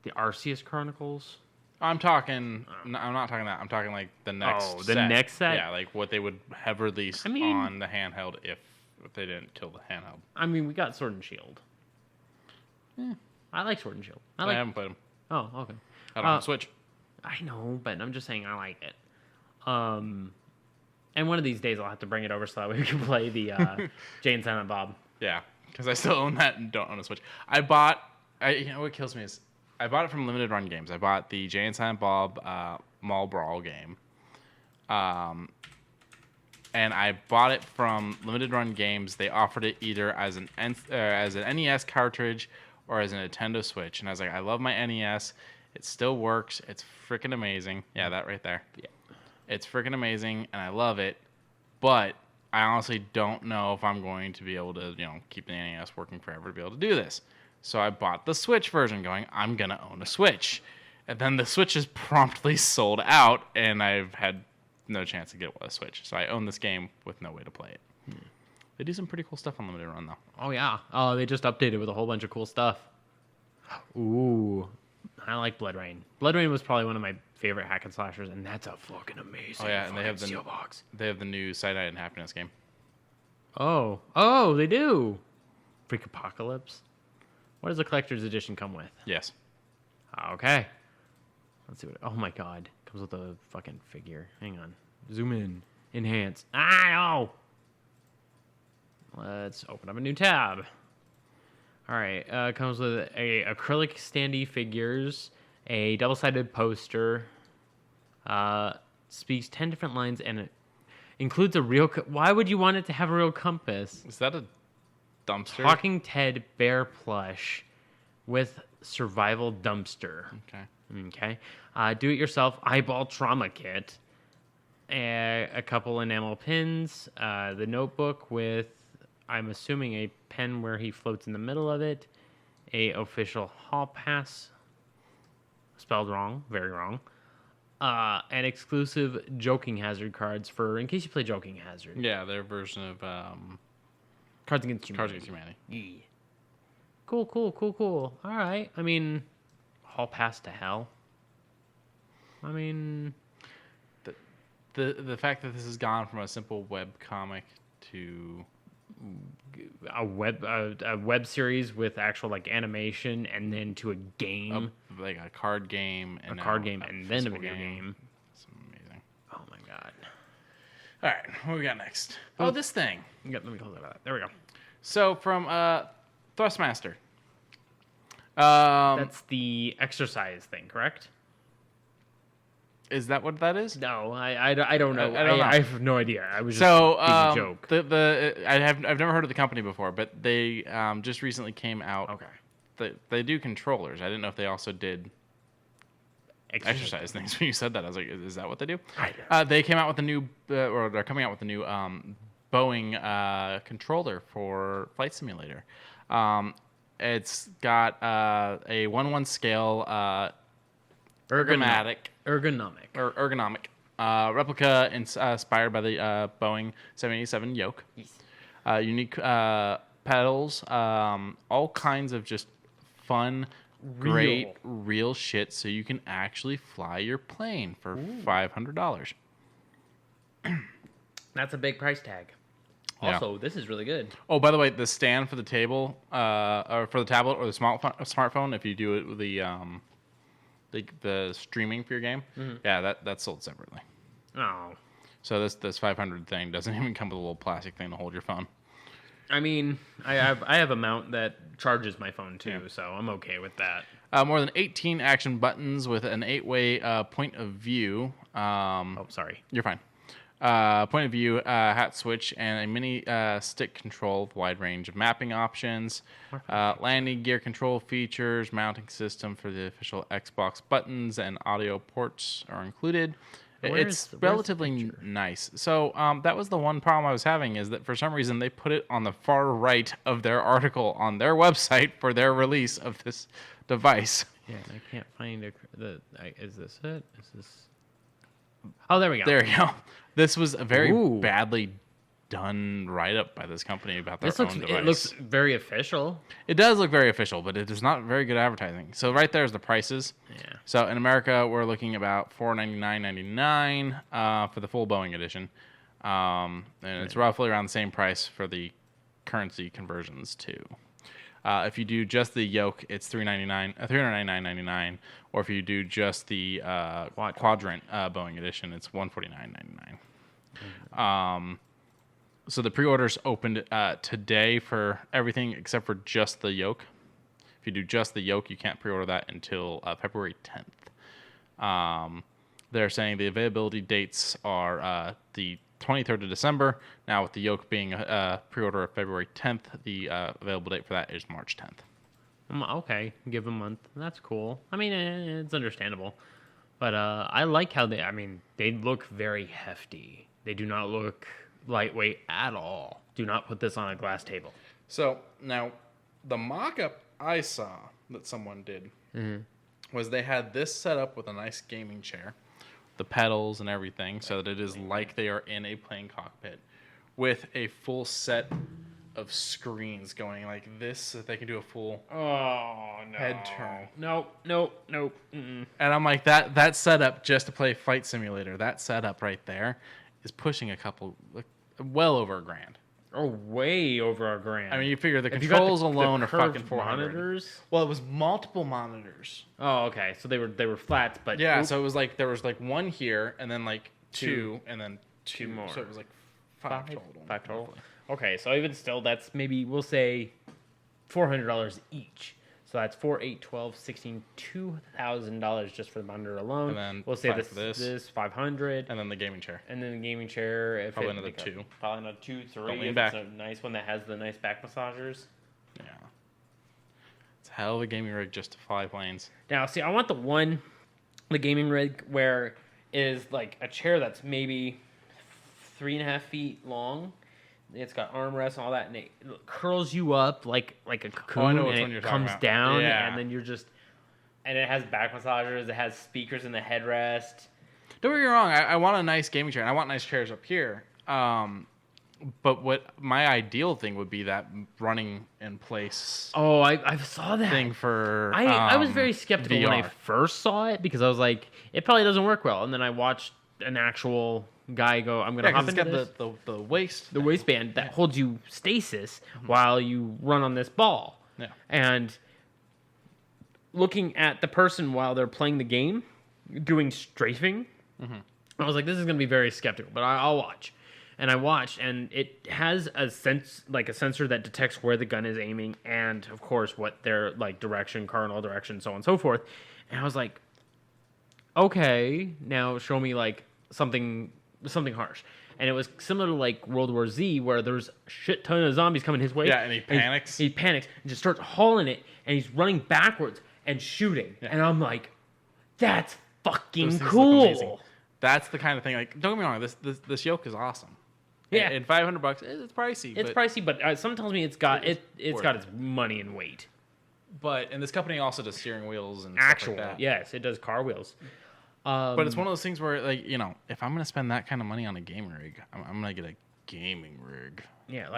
Arceus Chronicles. I'm not talking that. I'm talking like the next. Oh, the next set. Yeah, like what they would have released on the handheld if they didn't kill the handheld. I mean, we got Sword and Shield. I like Sword and Shield. I haven't played them. Oh, okay. I don't have Switch. I know, but I'm just saying I like it. And one of these days I'll have to bring it over so that way we can play the Jay and Silent Bob. Yeah, because I still own that and don't own a Switch. What kills me is I bought it from Limited Run Games. I bought the Jay and Silent Bob Mall Brawl game. And I bought it from Limited Run Games. They offered it either as an NES cartridge or as a Nintendo Switch. And I was like, I love my NES. It still works. It's freaking amazing. Yeah, that right there. Yeah. It's freaking amazing, and I love it. But I honestly don't know if I'm going to be able to, keep the NES working forever to be able to do this. So I bought the Switch version going, I'm going to own a Switch. And then the Switch is promptly sold out, and I've had no chance to get a Switch. So I own this game with no way to play it. They do some pretty cool stuff on Limited Run, though. Oh, yeah. Oh, they just updated with a whole bunch of cool stuff. Ooh. I like Blood Rain. Blood Rain was probably one of my favorite hack and slashers, and that's a fucking amazing. Oh yeah, and they have the new Sight and Happiness game. Oh, they do. Freak Apocalypse. What does the collector's edition come with? Yes. Okay. Let's see what. Oh my god, comes with a fucking figure. Hang on. Zoom in. Enhance. No. Let's open up a new tab. All right, comes with a acrylic standee figures, a double-sided poster, speaks 10 different lines, and it includes a real... Why would you want it to have a real compass? Is that a dumpster? Talking Ted bear plush with survival dumpster. Okay. Do-it-yourself eyeball trauma kit, a couple enamel pins, the notebook with... I'm assuming a pen where he floats in the middle of it, a official hall pass, spelled wrong, very wrong, and exclusive Joking Hazard cards for in case you play Joking Hazard. Yeah, their version of Cards Against Humanity. Yeah. Cool. All right. I mean, hall pass to hell. I mean, the fact that this has gone from a simple web comic to a web series with actual like animation, and then to a game, like a card game, and then a video game. It's amazing. Oh my god! All right, what we got next? Oh, this thing. Yeah, let me close that out. There we go. So from Thrustmaster. That's the exercise thing, correct? Is that what that is? No, I don't know. I don't know. I have no idea. I was just being a joke. I've never heard of the company before, but they just recently came out. Okay. They do controllers. I didn't know if they also did exercise things. When you said that, I was like, is that what they do? They came out with a new, or they're coming out with a new Boeing controller for Flight Simulator. It's got a 1:1 scale ergonomic replica inspired by the Boeing 787 yoke. Yes. Unique pedals, all kinds of just fun, great, real shit, so you can actually fly your plane for $500. That's a big price tag. Also, this is really good. Oh, by the way, the stand for the table, or for the tablet or the smartphone, if you do it with the streaming for your game, that's sold separately. Oh. So this 500 thing doesn't even come with a little plastic thing to hold your phone. I mean, I have a mount that charges my phone too, so I'm okay with that. More than 18 action buttons with an 8-way point of view. Oh, sorry. You're fine. Point of view, hat switch, and a mini stick control with wide range of mapping options. Landing gear control features, mounting system for the official Xbox buttons, and audio ports are included. It's relatively nice. So that was the one problem I was having, is that for some reason they put it on the far right of their article on their website for their release of this device. Yeah, I can't find is this it? Is this? Oh, there we go. There you go. This was a very badly done write-up by this company about their own device. It looks very official. It does look very official, but it is not very good advertising. So right there's the prices. Yeah. So in America, we're looking about $499.99 for the full Boeing edition, and it's roughly around the same price for the currency conversions too. If you do just the yoke, it's $399.99, or if you do just the quadrant Boeing edition, it's $149.99. So the pre-orders opened today for everything except for just the yoke. If you do just the yoke, you can't pre-order that until February 10th. They're saying the availability dates are the 23rd of December. Now, with the yoke being a pre-order of February 10th, the available date for that is March 10th. Okay, give a month. That's cool. I mean, it's understandable. But I like how they look very hefty. They do not look lightweight at all. Do not put this on a glass table. So, now, the mock-up I saw that someone did was they had this set up with a nice gaming chair, the pedals and everything, so that it is like they are in a plane cockpit, with a full set of screens going like this, so that they can do a full head turn. Nope. Mm-mm. And I'm like, that setup just to play Flight Simulator, that setup right there is pushing well over $1,000. Oh, way over $1,000. I mean, you figure the controls alone are fucking $400. Monitors? Well, it was multiple monitors. Oh, okay. So they were flats, but yeah. So it was like there was like one here, and then like two, and then two more. So it was like five total. Five total. Okay, so even still, that's maybe we'll say $400 each. So that's 4, 8, 12, 16, $2,000 just for the monitor alone. And then we'll say this $500, and then the gaming chair. And then the gaming chair, probably another $2. Probably another 2, 3. Don't lean if back. It's a nice one that has the nice back massagers. Yeah, it's a hell of a gaming rig just to fly planes. Now, see, I want the gaming rig where is like a chair that's maybe 3.5 feet long. It's got armrests and all that, and it curls you up like a cocoon, and it comes down, and then and it has back massagers, it has speakers in the headrest. Don't get me wrong, I want a nice gaming chair, and I want nice chairs up here. But what my ideal thing would be that running in place. Oh, I saw that thing for. I was very skeptical VR. when I first saw it, because I was like, it probably doesn't work well, and then I watched an actual guy go, I'm going to hop into this. The waist. The waistband that holds you stasis while you run on this ball. Yeah. And looking at the person while they're playing the game, doing strafing, I was like, this is going to be very skeptical, but I'll watch. And I watched, and it has a sensor that detects where the gun is aiming, and of course what their direction, cardinal direction, so on and so forth. And I was like, okay, now show me something harsh. And it was similar to World War Z, where there's a shit ton of zombies coming his way. Yeah, and he panics. He panics and just starts hauling it, and he's running backwards and shooting. Yeah. And I'm like, that's fucking cool. That's the kind of thing. Don't get me wrong, this yoke is awesome. Yeah, and $500, it's pricey. It's pricey, but something tells me it's got its money and weight. And this company also does steering wheels and actual. Stuff like that. Yes, it does car wheels. But it's one of those things where, if I'm gonna spend that kind of money on a gaming rig, I'm gonna get a gaming rig. Yeah,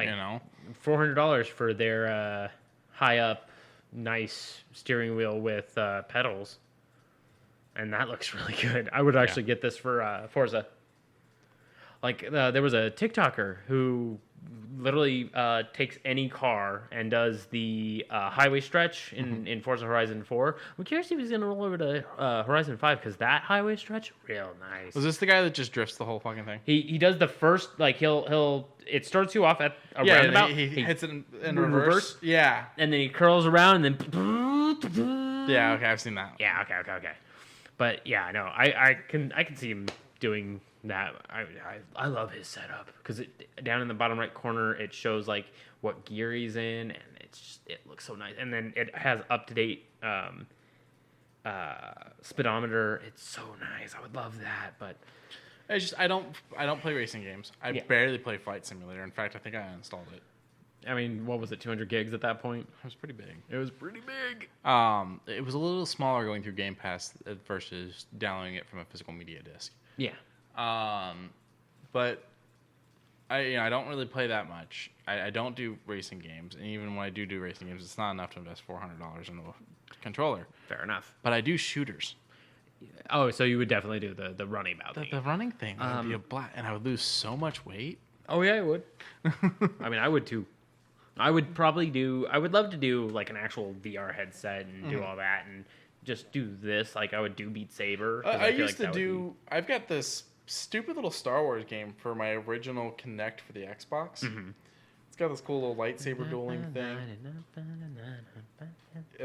$400 for their high up, nice steering wheel with pedals, and that looks really good. I would actually get this for Forza. There was a TikToker who literally takes any car and does the highway stretch in Forza Horizon 4. I'm curious if he's going to roll over to Horizon 5 because that highway stretch, real nice. Was this the guy that just drifts the whole fucking thing? He does the first, like, it starts you off at a roundabout. He hits it in reverse. Yeah. And then he curls around and then... Yeah, okay, I've seen that. Yeah, okay. But yeah, no, I can see him doing that. I love his setup because down in the bottom right corner it shows like what gear he's in, and it looks so nice. And then it has up to date speedometer. It's so nice. I would love that, but It's just I don't play racing games. I barely play Flight Simulator. In fact, I think I uninstalled it. I mean, what was it, 200 gigs at that point? It was pretty big. It was pretty big. It was a little smaller going through Game Pass versus downloading it from a physical media disc. Yeah. But I don't really play that much. I don't do racing games, and even when I do racing games, it's not enough to invest $400 in a controller. Fair enough. But I do shooters. Oh, so you would definitely do the running about The running thing would be a blast, and I would lose so much weight. Oh yeah, I would. I mean, I would too. I would love to do like an actual VR headset and do all that and just do this. Like I would do Beat Saber. I used to do. I've got this stupid little Star Wars game for my original Kinect for the Xbox. Mm-hmm. It's got this cool little lightsaber dueling thing.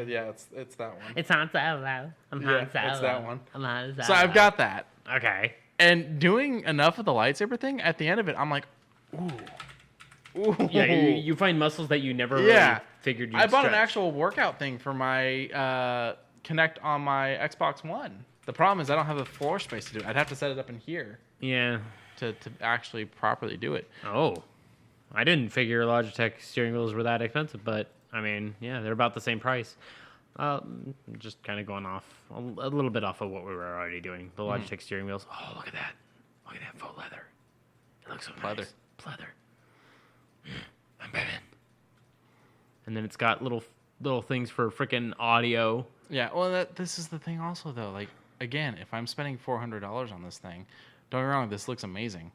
Yeah, it's that one. It's Han Solo. I'm Han Solo. It's that one. I'm Han Solo. So I've got that. Okay. And doing enough of the lightsaber thing, at the end of it, I'm like, ooh. Yeah, you find muscles that you never really figured you'd I bought stretch. an actual workout thing for my Kinect on my Xbox One. The problem is I don't have the floor space to do it. I'd have to set it up in here. Yeah. To actually properly do it. Oh. I didn't figure Logitech steering wheels were that expensive, but I mean, yeah, they're about the same price. Just kind of going off a little bit off of what we were already doing. The Logitech steering wheels. Oh, look at that. Look at that faux leather. It looks so nice. Pleather. I'm Batman. And then it's got little things for freaking audio. Yeah, well, this is the thing also, though. Like, again, if I'm spending $400 on this thing, don't get me wrong, this looks amazing.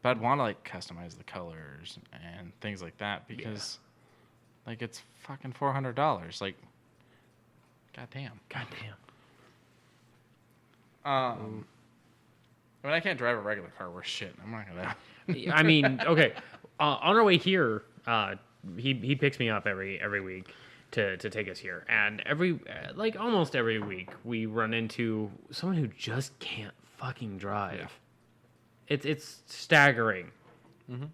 But I'd want to, like, customize the colors and things like that because, like, it's fucking $400. Like, goddamn. I mean, I can't drive a regular car worth shit. I'm not gonna. I mean, okay. On our way here, he picks me up every week to take us here, and almost every week we run into someone who just can't fucking drive. Yeah. It's staggering. Mm-hmm.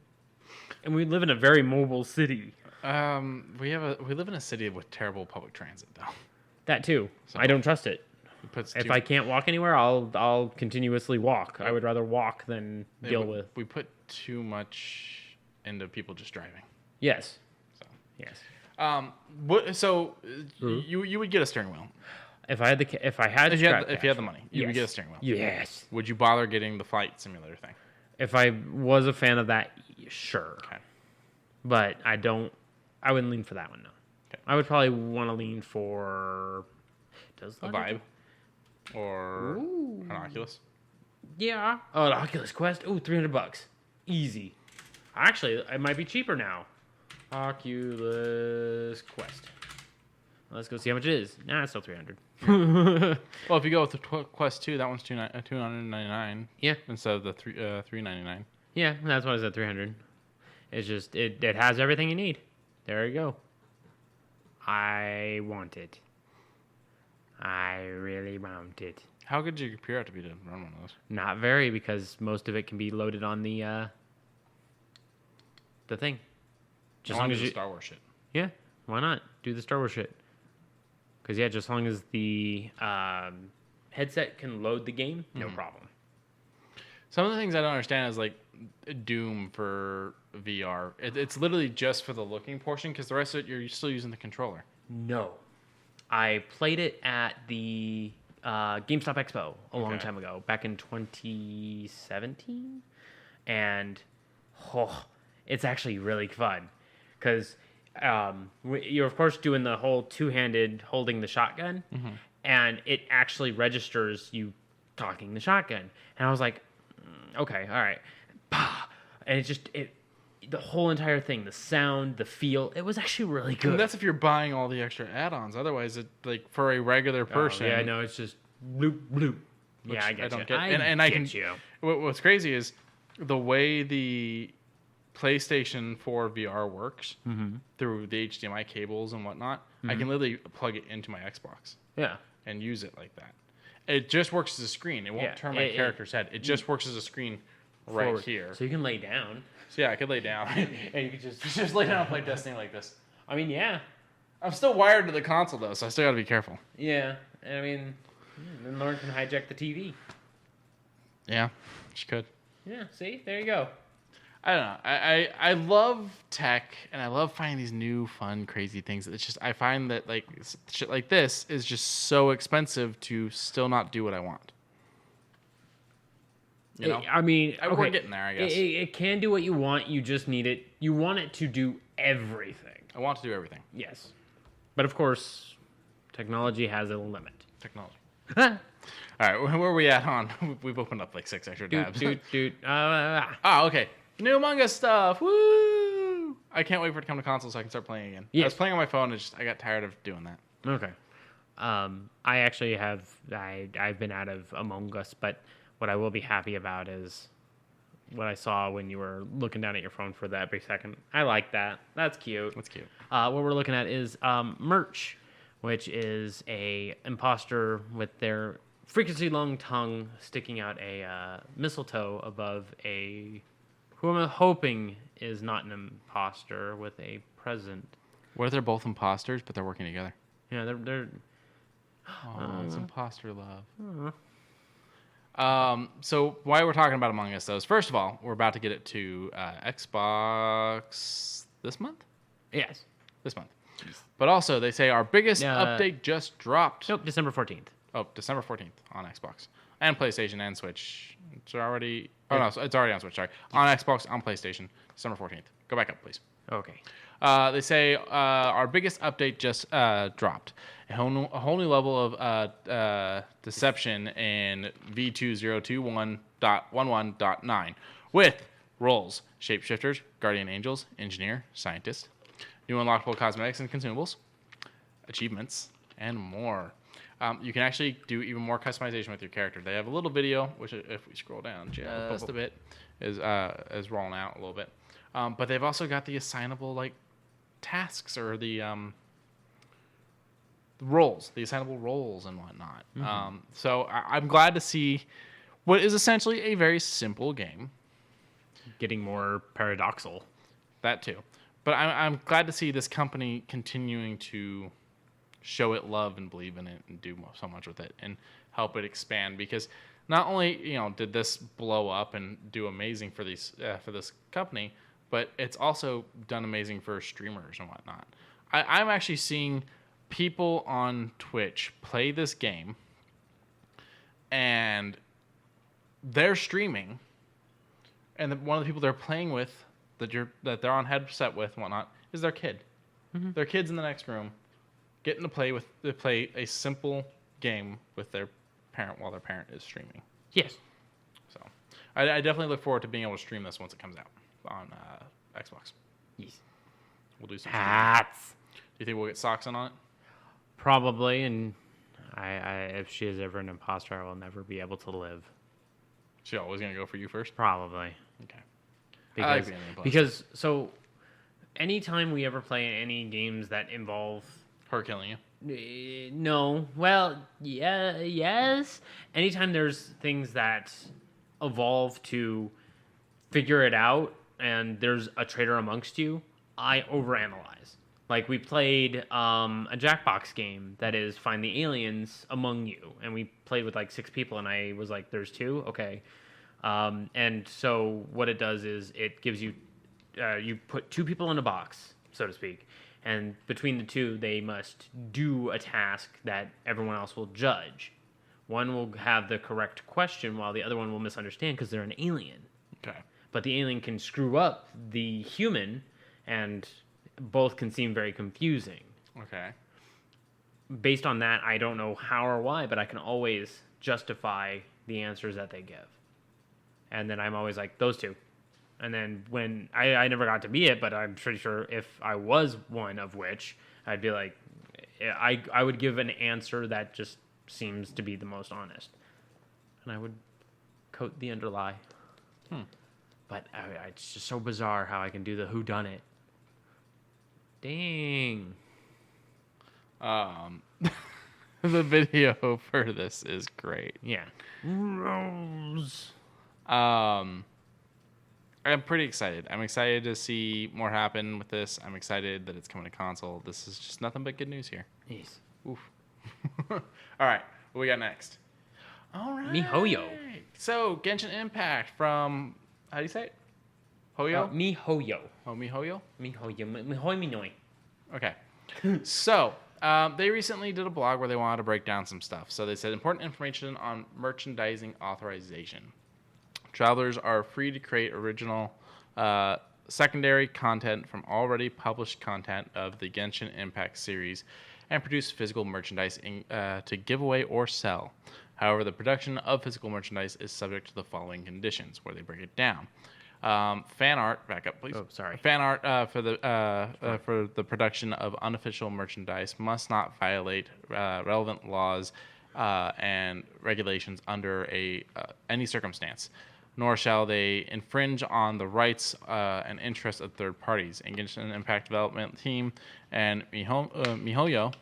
And we live in a very mobile city. We live in a city with terrible public transit, though. That too. So I don't trust it. If I can't walk anywhere, I'll continuously walk. I would rather walk than deal with. We put too much into people just driving. Yes. So yes. You would get a steering wheel if I had the money. You would get a steering wheel. Yes. Would you bother getting the flight simulator thing? If I was a fan of that, sure. Okay. But I wouldn't lean for that one. No. Okay. I would probably want to lean for a Vibe or an Oculus. Yeah. Oh, an Oculus Quest. Oh, $300. Easy. Actually, it might be cheaper now. Oculus Quest. Let's go see how much it is. Nah, it's still $300. Well, if you go with the Quest 2, that one's $299. Yeah. Instead of the $399. Yeah, that's why I said $300. It's just it has everything you need. There you go. I want it. I really want it. How good does your computer have to be to run one of those? Not very, because most of it can be loaded on the thing. Just as long as you Star Wars shit. Yeah, why not do the Star Wars shit? Because just as long as the headset can load the game, no problem. Some of the things I don't understand is like Doom for VR. It's literally just for the looking portion, because the rest of it you're still using the controller. No, I played it at the GameStop Expo a long time ago, back in 2017, and it's actually really fun because you're of course doing the whole two-handed holding the shotgun, and it actually registers you cocking the shotgun, and I was like, okay, all right, and the whole entire thing, the sound, the feel, it was actually really good. And that's if you're buying all the extra add-ons. Otherwise, it like for a regular person. Yeah, no, it's just bloop bloop. Yeah, I get you. I get you. What's crazy is the way the PlayStation 4 VR works through the HDMI cables and whatnot. I can literally plug it into my Xbox. Yeah. And use it like that. It just works as a screen. It won't turn my character's head. It just works as a screen right here. So you can lay down. So yeah, I could lay down. And you could just lay down and play Destiny like this. I mean, yeah. I'm still wired to the console though, so I still gotta be careful. Yeah. I mean, then Lauren can hijack the TV. Yeah, she could. Yeah, see? There you go. I don't know. I love tech, and I love finding these new, fun, crazy things. It's just I find that like shit like this is just so expensive to still not do what I want. You know? I mean, okay, we're getting there. I guess it can do what you want. You just need it. You want it to do everything. I want to do everything. Yes, but of course, technology has a limit. Technology. All right, where are we at on? We've opened up like 6 extra tabs. Okay. New Among Us stuff. Woo! I can't wait for it to come to console so I can start playing again. Yes. I was playing on my phone and I got tired of doing that. Okay. I actually have I've been out of Among Us, but what I will be happy about is what I saw when you were looking down at your phone for that every second. I like that. That's cute. That's cute. What we're looking at is merch, which is a imposter with their freakishly long tongue sticking out a mistletoe above a who I'm hoping is not an imposter with a present. What if they're both imposters, but they're working together? Yeah, they're. Oh, it's imposter love. So why we're talking about Among Us, though, is first of all, we're about to get it to Xbox this month? Yes. This month. But also, they say our biggest update just dropped. Nope, December 14th. Oh, December 14th on Xbox. And PlayStation and Switch. It's already... Oh, no, it's already on Switch, sorry. On Xbox, on PlayStation, December 14th. Go back up, please. Okay. They say our biggest update just dropped. A whole new level of deception in V2021.11.9 with roles, shapeshifters, guardian angels, engineer, scientist, new unlockable cosmetics and consumables, achievements, and more. You can actually do even more customization with your character. They have a little video, which if we scroll down just a bit, is rolling out a little bit. But they've also got the assignable like tasks or the roles, the assignable roles and whatnot. Mm-hmm. So I'm glad to see what is essentially a very simple game getting more paradoxical. That too. But I'm glad to see this company continuing to show it love and believe in it and do so much with it and help it expand, because not only did this blow up and do amazing for this company, but it's also done amazing for streamers and whatnot. I'm actually seeing people on Twitch play this game and they're streaming, and one of the people they're playing with that they're on headset with and whatnot is their kid. Mm-hmm. Their kid's in the next room getting to play a simple game with their parent while their parent is streaming. Yes. So I definitely look forward to being able to stream this once it comes out on Xbox. Yes. We'll do some hats. Do you think we'll get socks on it? Probably, and I if she is ever an imposter, I will never be able to live. She always gonna go for you first? Probably. Okay. Because so anytime we ever play any games that involve her killing you. No. Well, yeah, yes. Anytime there's things that evolve to figure it out and there's a traitor amongst you, I overanalyze. Like we played a Jackbox game that is find the aliens among you, and we played with like 6 people, and I was like, "There's 2, okay." And so what it does is it gives you you put 2 people in a box, so to speak. And between the 2, they must do a task that everyone else will judge. One will have the correct question while the other one will misunderstand because they're an alien. Okay. But the alien can screw up the human, and both can seem very confusing. Okay. Based on that, I don't know how or why, but I can always justify the answers that they give. And then I'm always like, those 2. And then when I never got to be it, but I'm pretty sure if I was one of which, I'd be like, I would give an answer that just seems to be the most honest. And I would coat the underlie. But it's just so bizarre how I can do the whodunit. Dang. The video for this is great. Yeah. Rose. I'm pretty excited. I'm excited to see more happen with this. I'm excited that it's coming to console. This is just nothing but good news here. Yes. Oof. All right, what we got next? All right. MiHoYo. So, Genshin Impact from, how do you say it? Hoyo? MiHoYo. Oh, MiHoYo? MiHoYo. MiHoYo. Okay. So, they recently did a blog where they wanted to break down some stuff. So they said important information on merchandising authorization. Travelers are free to create original secondary content from already published content of the Genshin Impact series and produce physical merchandise to give away or sell. However, the production of physical merchandise is subject to the following conditions, where they break it down. Fan art, back up, please. Oh, sorry. Fan art for the production of unofficial merchandise must not violate relevant laws and regulations under any circumstance, nor shall they infringe on the rights and interests of third parties. Genshin Impact Development Team and MiHoYo.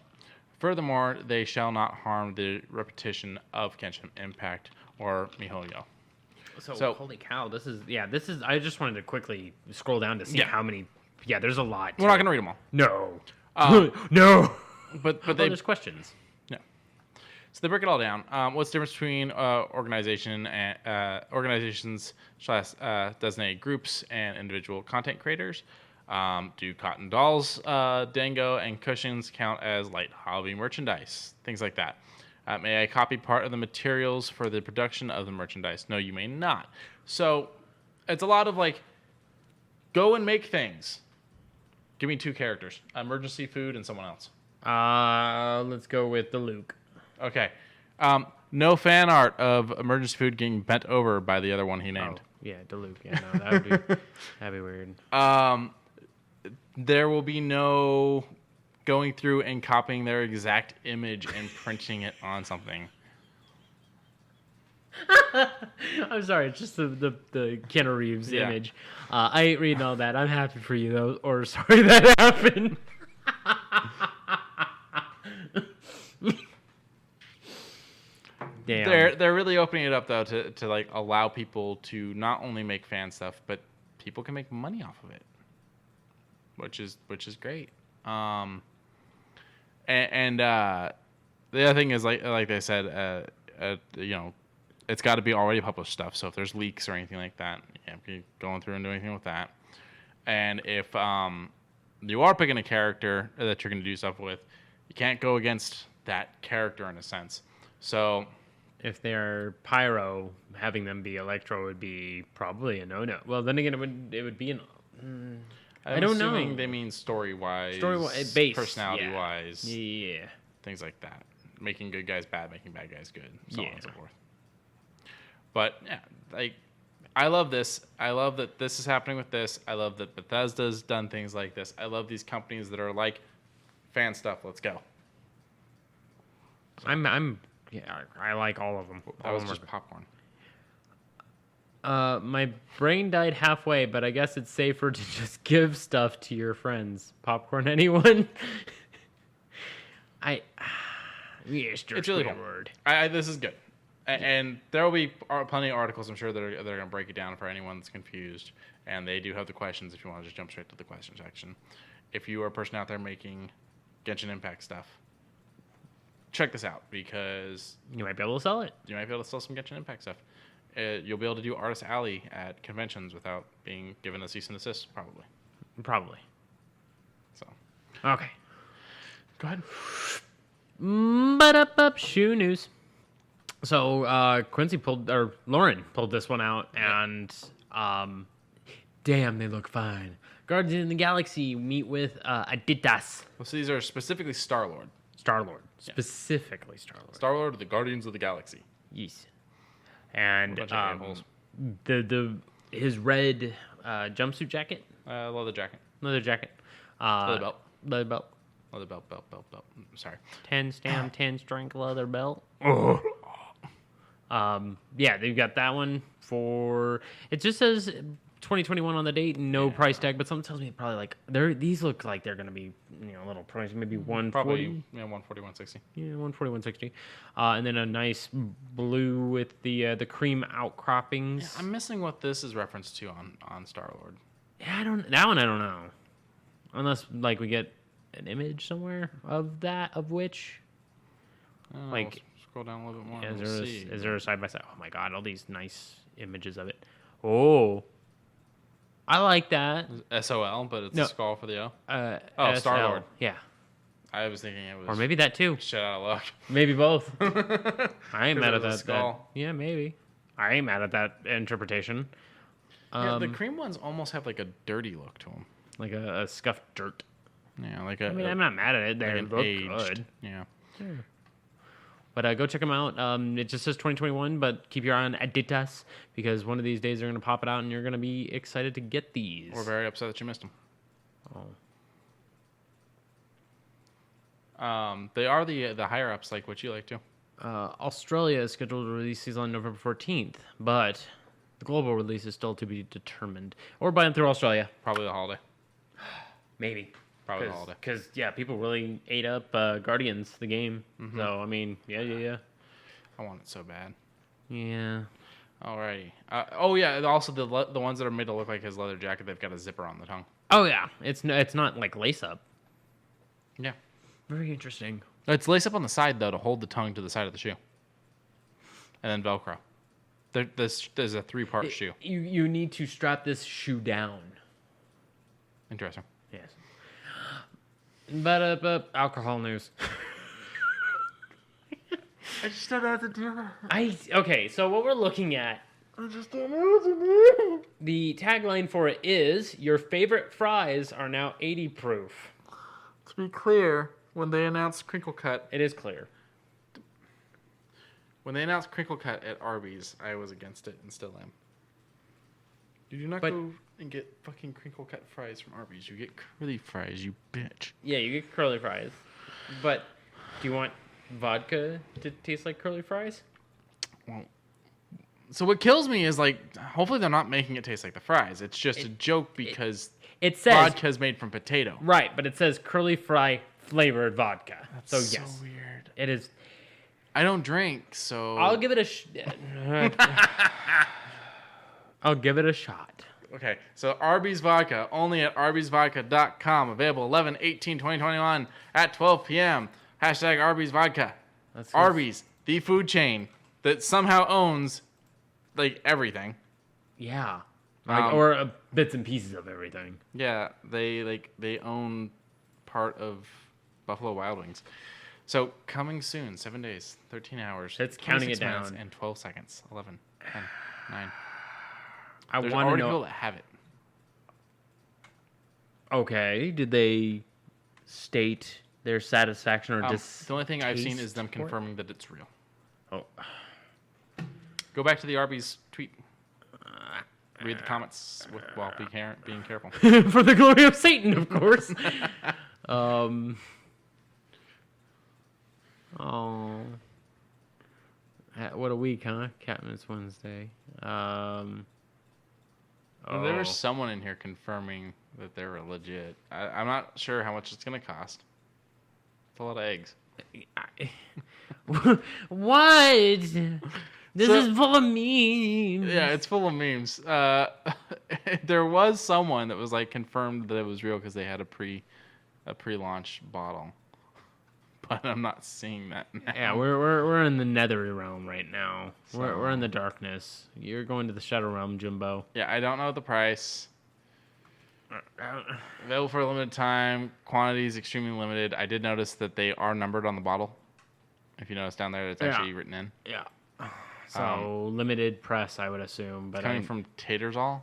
Furthermore, they shall not harm the reputation of Genshin Impact or MiHoYo. So holy cow, this is I just wanted to quickly scroll down to see how many. Yeah, there's a lot. We're not going to read them all. No. No. But there's questions. Yeah. So they break it all down. What's the difference between organizations / designated groups and individual content creators? Do cotton dolls, dango, and cushions count as light hobby merchandise? Things like that. May I copy part of the materials for the production of the merchandise? No, you may not. So it's a lot of like, go and make things. Give me 2 characters. Emergency food and someone else. Let's go with the Luke. Okay. No fan art of emergency food getting bent over by the other one he named. Oh, yeah, Luke. Yeah, no, that'd be weird. There will be no going through and copying their exact image and printing it on something. I'm sorry, it's just the Keanu Reeves image. I ain't reading all that. I'm happy for you, though. Or sorry that happened. Damn. They're really opening it up, though, to like allow people to not only make fan stuff, but people can make money off of it. Which is great. And the other thing is like they said, it's got to be already published stuff. So if there's leaks or anything like that, you can't be going through and doing anything with that. And if you are picking a character that you're going to do stuff with, you can't go against that character in a sense. So if they're Pyro, having them be Electro would be probably a no-no. Well, then again, it would be an. I don't know. They mean story-wise, base, personality-wise, yeah, things like that. Making good guys bad, making bad guys good, so on and so forth. But yeah, like I love this. I love that this is happening with this. I love that Bethesda's done things like this. I love these companies that are like, fan stuff. Let's go. I like all of them. That was just popcorn. My brain died halfway, but I guess it's safer to just give stuff to your friends. Popcorn, anyone? It's really cool. This is good. And there will be plenty of articles, I'm sure, that are going to break it down for anyone that's confused. And they do have the questions if you want to just jump straight to the question section. If you are a person out there making Genshin Impact stuff, check this out because you might be able to sell it. You might be able to sell some Genshin Impact stuff. You'll be able to do Artist Alley at conventions without being given a cease and desist, probably. So. Okay. Go ahead. But shoe news. So Lauren pulled this one out, and damn, they look fine. Guardians of the Galaxy meet with Adidas. Well, so these are specifically Star-Lord. Specifically Star-Lord. Star-Lord, the Guardians of the Galaxy. Yes. And his red jumpsuit jacket, leather jacket, leather jacket, leather belt, leather belt, leather belt. Sorry. 10 stem, 10 strength leather belt. Yeah, they've got that one for. It just says 2021 on the date, no price tag, but something tells me probably like these look like they're gonna be a little price, maybe 140. Probably 140, 160. Yeah, 140, 160. And then a nice blue with the cream outcroppings. Yeah, I'm missing what this is referenced to on Star-Lord. Yeah, that one I don't know. Unless like we get an image somewhere of which. Like, scroll down a little bit more. Is there a side by side? Oh my god, all these nice images of it. Oh, I like that. SOL, but it's a skull for the O. SL. Star-Lord. Yeah. I was thinking it was. Or maybe that too. Shit out of luck. Maybe both. I ain't mad at that. Skull. Yeah, maybe. I ain't mad at that interpretation. Yeah, the cream ones almost have like a dirty look to them. Like a scuffed dirt. Yeah, like I mean, I'm not mad at it. They like look aged. good. Yeah. But go check them out. It just says 2021, but keep your eye on Adidas because one of these days they're going to pop it out and you're going to be excited to get these. We're very upset that you missed them. They are the higher ups, like what you like to. Australia is scheduled to release these on November 14th, but the global release is still to be determined. Or buy them through Australia. Probably the holiday. Maybe. Probably the holiday. Because, yeah, people really ate up Guardians, the game. Mm-hmm. So, I mean, yeah. I want it so bad. Yeah. Alrighty. Yeah. Also, the ones that are made to look like his leather jacket, they've got a zipper on the tongue. Oh, yeah. It's not like lace up. Yeah. Very interesting. It's lace up on the side, though, to hold the tongue to the side of the shoe. And then Velcro. There's a 3-part shoe. You need to strap this shoe down. Interesting. Yes. But alcohol news. I just don't know what to do. Okay, so what we're looking at. I just don't know what to do. The tagline for it is, your favorite fries are now 80 proof. To be clear, when they announced Crinkle Cut... It is clear. When they announced Crinkle Cut at Arby's, I was against it and still am. Did you not go and get fucking Crinkle Cut fries from Arby's? You get curly fries, you bitch. Yeah, you get curly fries. But do you want vodka to taste like curly fries? Well, so what kills me is, like, hopefully they're not making it taste like the fries. It's just a joke because it says vodka is made from potato. Right, but it says curly fry flavored vodka. That's so so yes, weird. It is. I don't drink, so... I'll give it I'll give it a shot. Okay, so Arby's Vodka, only at arbysvodka.com. Available 11/18/2021 at 12 p.m. Hashtag Arby's Vodka. Arby's, the food chain that somehow owns, like, everything. Yeah. Or bits and pieces of everything. Yeah, they own part of Buffalo Wild Wings. So, coming soon, 7 days, 13 hours. It's counting it down. And 12 seconds. 11, 10, 9. There's already people that have it. Okay. Did they state their satisfaction or The only thing I've seen is them confirming that it's real. Oh. Go back to the Arby's tweet. Read the comments while being careful. For the glory of Satan, of course. Oh. What a week, huh? Catman's Wednesday. There was someone in here confirming that they were legit. I'm not sure how much it's going to cost. It's a lot of eggs. What? This is full of memes. Yeah, it's full of memes. There was someone that was like confirmed that it was real because they had a pre-launch bottle. But I'm not seeing that now. Yeah, we're in the nether realm right now. So, we're in the darkness. You're going to the shadow realm, Jimbo. Yeah, I don't know the price. Available for a limited time. Quantity is extremely limited. I did notice that they are numbered on the bottle. If you notice down there, it's actually written in. Yeah. So limited press, I would assume. But coming from Tatersall,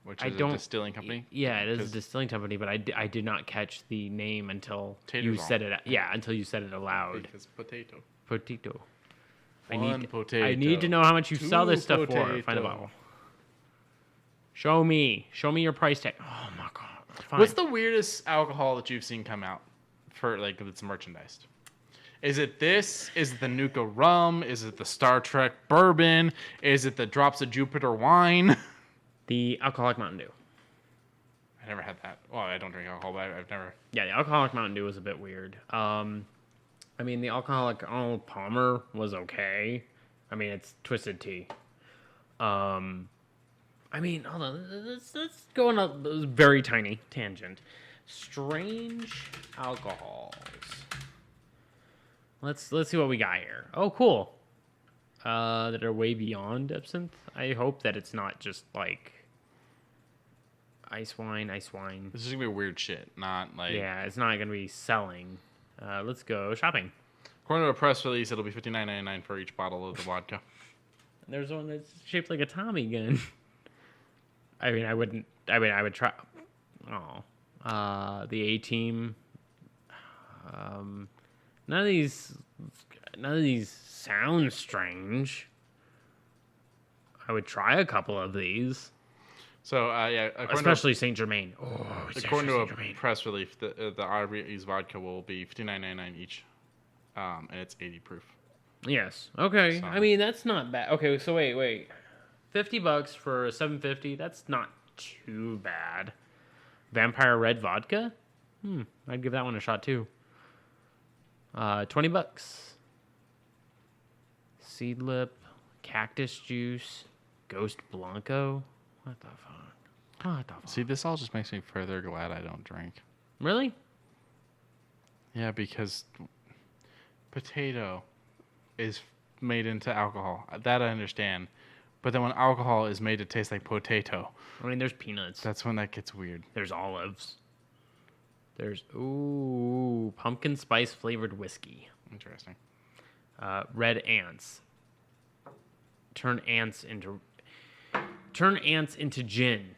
which is a distilling company. Yeah, it is a distilling company, but I did not catch the name until you said it. Yeah, until you said it aloud. Because potato. One potato. I need to know how much you sell this stuff for. Find the potato. bottle. Show me your price tag. Oh my god. Fine. What's the weirdest alcohol that you've seen come out for like that's merchandised? Is it this? Is it the Nuka rum? Is it the Star Trek bourbon? Is it the Drops of Jupiter wine? The alcoholic Mountain Dew? I never had that. Well, I don't drink alcohol, but I've never. Yeah, the alcoholic Mountain Dew was a bit weird. I mean, the alcoholic Arnold Palmer was okay. I mean, it's twisted tea. I mean, hold on. Let's go on a very tiny tangent. Strange alcohols. Let's see what we got here. Oh, cool. That are way beyond absinthe. I hope that it's not just like ice wine. This is gonna be weird shit, not like. Yeah, it's not gonna be selling. Let's go shopping. According to a press release, it'll be $59.99 for each bottle of the vodka. There's one that's shaped like a Tommy gun. I mean, I would try. Oh, the A-Team. None of these sound strange. I would try a couple of these. So yeah, especially Saint Germain. According to a press release, the Arby's vodka will be $59.99 each, and it's 80 proof. Yes. Okay. So. I mean, that's not bad. Okay. So wait. $50 for a 750. That's not too bad. Vampire Red vodka. I'd give that one a shot too. $20. Seedlip, Cactus Juice, Ghost Blanco. What the fuck? See, this all just makes me further glad I don't drink. Really? Yeah, because potato is made into alcohol. That I understand. But then when alcohol is made to taste like potato. I mean, there's peanuts. That's when that gets weird. There's olives. There's, pumpkin spice flavored whiskey. Interesting. Red ants. Turn ants into gin.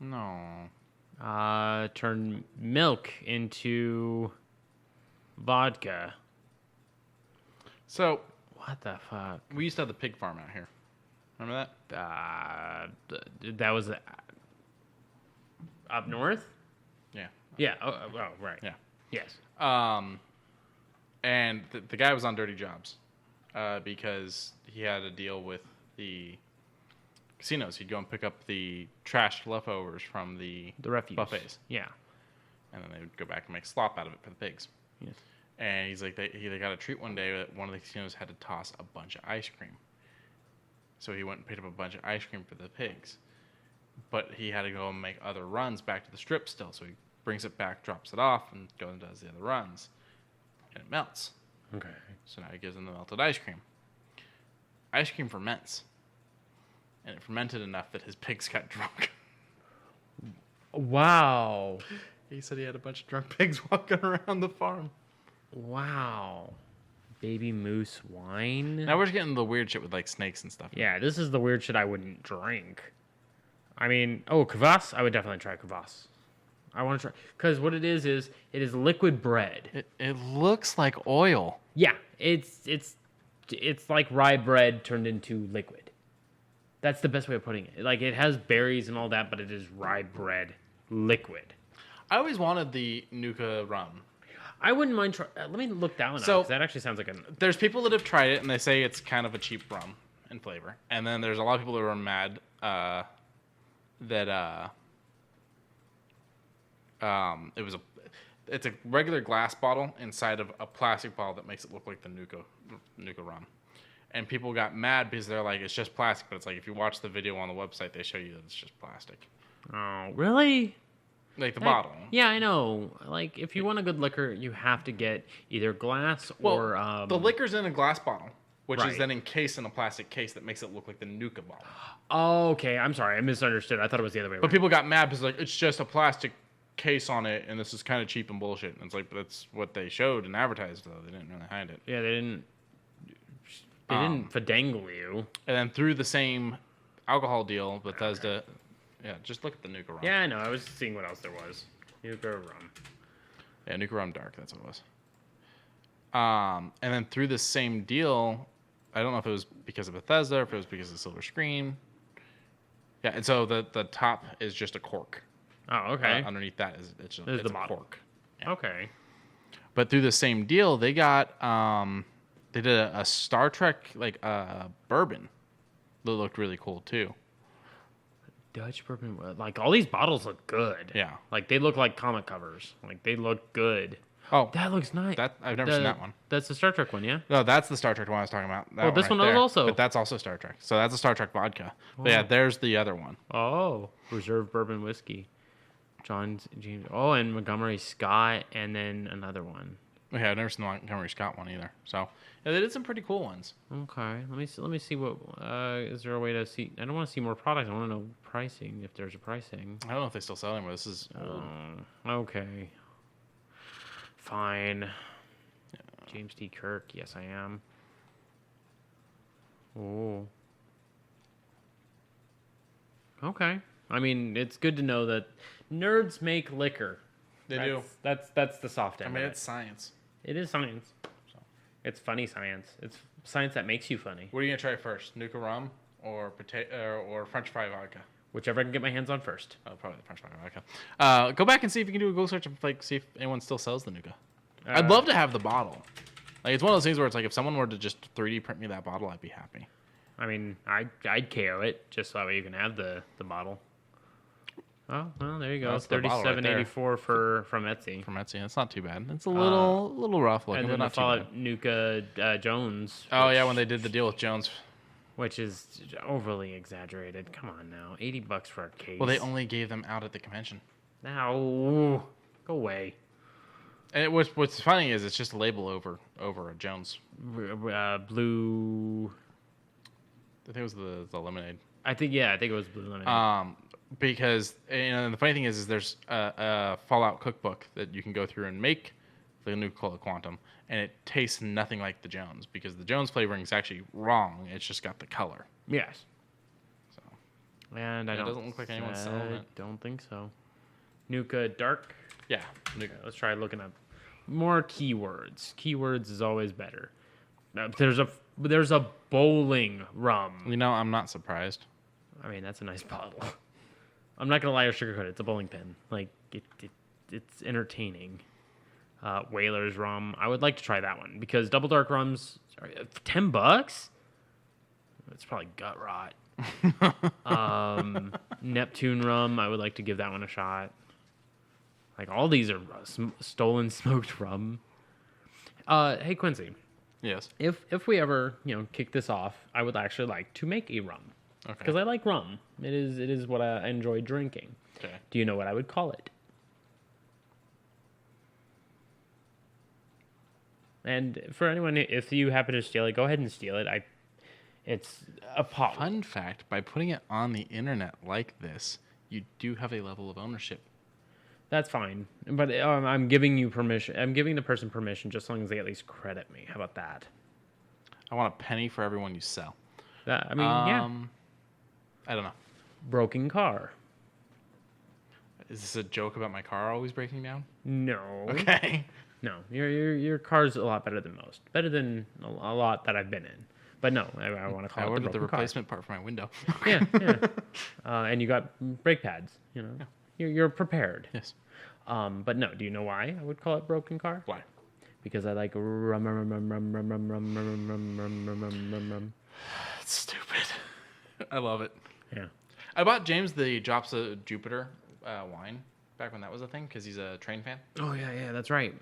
No. Turn milk into vodka. So, what the fuck? we used to have the pig farm out here. Remember that? That was up north? Yeah. Yeah. Oh, right. Yeah. Yes. And the guy was on dirty jobs because he had a deal with the casinos. He'd go and pick up the trashed leftovers from the refuse buffets. Yeah. And then they would go back and make slop out of it for the pigs. Yes. And he's like, they got a treat one day that one of the casinos had to toss a bunch of ice cream. So he went and picked up a bunch of ice cream for the pigs. But he had to go and make other runs back to the strip still. So he brings it back, drops it off, and goes and does the other runs. And it melts. Okay. So now he gives them the melted ice cream. Ice cream ferments. And it fermented enough that his pigs got drunk. Wow. He said he had a bunch of drunk pigs walking around the farm. Wow. Baby moose wine? Now we're getting the weird shit with like snakes and stuff. Yeah, this is the weird shit I wouldn't drink. I mean, kvass? I would definitely try kvass. I want to try. Because what it is liquid bread. It looks like oil. Yeah, it's like rye bread turned into liquid. That's the best way of putting it. Like, it has berries and all that, but it is rye bread liquid. I always wanted the Nuka rum. I wouldn't mind trying. Let me look that one up, So- 'cause that actually sounds like a... There's people that have tried it and they say it's kind of a cheap rum in flavor. And then there's a lot of people that are mad it's a regular glass bottle inside of a plastic bottle that makes it look like the Nuka rum. And people got mad because they're like, it's just plastic. But it's like, if you watch the video on the website, they show you that it's just plastic. Oh, really? Like the bottle. Yeah, I know. Like, if you want a good liquor, you have to get either glass or... the liquor's in a glass bottle, which is Right. then encased in a plastic case that makes it look like the Nuka bottle. Oh, okay. I'm sorry. I misunderstood. I thought it was the other way around. But people got mad because like, it's just a plastic case on it, and this is kind of cheap and bullshit. And it's like, but that's what they showed and advertised, though. They didn't really hide it. Yeah, they didn't fadangle you. And then through the same alcohol deal, Bethesda... Yeah, just look at the Nuka rum. Yeah, I know. I was seeing what else there was. Nuka rum. Yeah, Nuka rum dark. That's what it was. And then through the same deal, I don't know if it was because of Bethesda or if it was because of Silver Screen. Yeah, and so the top is just a cork. Oh, okay. Underneath that it's the a bottom. cork. Yeah. Okay. But through the same deal, they got they did a Star Trek bourbon that looked really cool too. Dutch bourbon, like all these bottles look good. Yeah. Like they look like comic covers. Like they look good. Oh, That looks nice. I've never seen that one. That's the Star Trek one, yeah? No, that's the Star Trek one I was talking about. That Oh, this one there. also. But that's also Star Trek. So that's a Star Trek vodka. But yeah, there's the other one. Oh, reserve bourbon whiskey. James. Oh, and Montgomery Scott, and then another one. Yeah, I've never seen the Montgomery Scott one either. So yeah, they did some pretty cool ones. Okay, let me see what. Is there a way to see? I don't want to see more products. I want to know pricing. If there's a pricing. I don't know if they still sell them, but this is old. Okay. Fine. Yeah. James T. Kirk. Yes, I am. Oh. Okay. I mean, it's good to know that nerds make liquor. They do. That's the soft end. I mean, of it's science. it is science. So. It's funny science. It's science that makes you funny. What are you gonna try first? Nuka rum or or French fry vodka? Whichever I can get my hands on first. Oh, probably the French fry vodka. Go back and see if you can do a Google search and see if anyone still sells the Nuka. I'd love to have the bottle. Like it's one of those things where it's like if someone were to just 3D print me that bottle, I'd be happy. I mean, I'd KO it just so that way you can have the bottle. Oh well, there you go. That's the bottle right there. $37.84 from Etsy. From Etsy, it's not too bad. It's a little rough looking, And but then the not too bad. Fallout Nuka Jones. Oh yeah, when they did the deal with Jones. Which is overly exaggerated. Come on now, $80 for a case. Well, they only gave them out at the convention. Now, go away. And what's funny is it's just a label over a Jones. Blue. I think it was the lemonade. I think it was blue lemonade. Because and the funny thing is there's a Fallout cookbook that you can go through and make the new Cola Quantum, and it tastes nothing like the Jones because the Jones flavoring is actually wrong. It's just got the color. Yes. So. And It doesn't look like anyone's selling it. Don't think so. Nuka Dark. Yeah. Okay, let's try looking up more keywords. Keywords is always better. There's a bowling rum. I'm not surprised. I mean, that's a nice bottle. I'm not gonna lie or sugarcoat it. It's a bowling pin. Like it's entertaining. Whaler's rum. I would like to try that one because double dark rums are $10. It's probably gut rot. Neptune rum. I would like to give that one a shot. Like all these are stolen smoked rum. Hey Quincy. Yes. If we ever kick this off, I would actually like to make a rum. Okay. Because I like rum. It is what I enjoy drinking. Okay. Do you know what I would call it? And for anyone, if you happen to steal it, go ahead and steal it. It's a pot. Fun fact: by putting it on the internet like this, you do have a level of ownership. That's fine, but I'm giving you permission. I'm giving the person permission, just as long as they at least credit me. How about that? I want a penny for everyone you sell. I mean, yeah. I don't know. Broken car. Is this a joke about my car always breaking down? No. Okay. No, your car's a lot better than most. Better than a lot that I've been in. But no, I want to call it I ordered the broken car. replacement part for my window. Yeah. And you got brake pads. Yeah. You're prepared. Yes. But no, do you know why I would call it broken car? Why? Because I like rum. That's stupid. I love it. Yeah. I bought James the Drops of Jupiter wine back when that was a thing because he's a train fan. Oh yeah, that's right.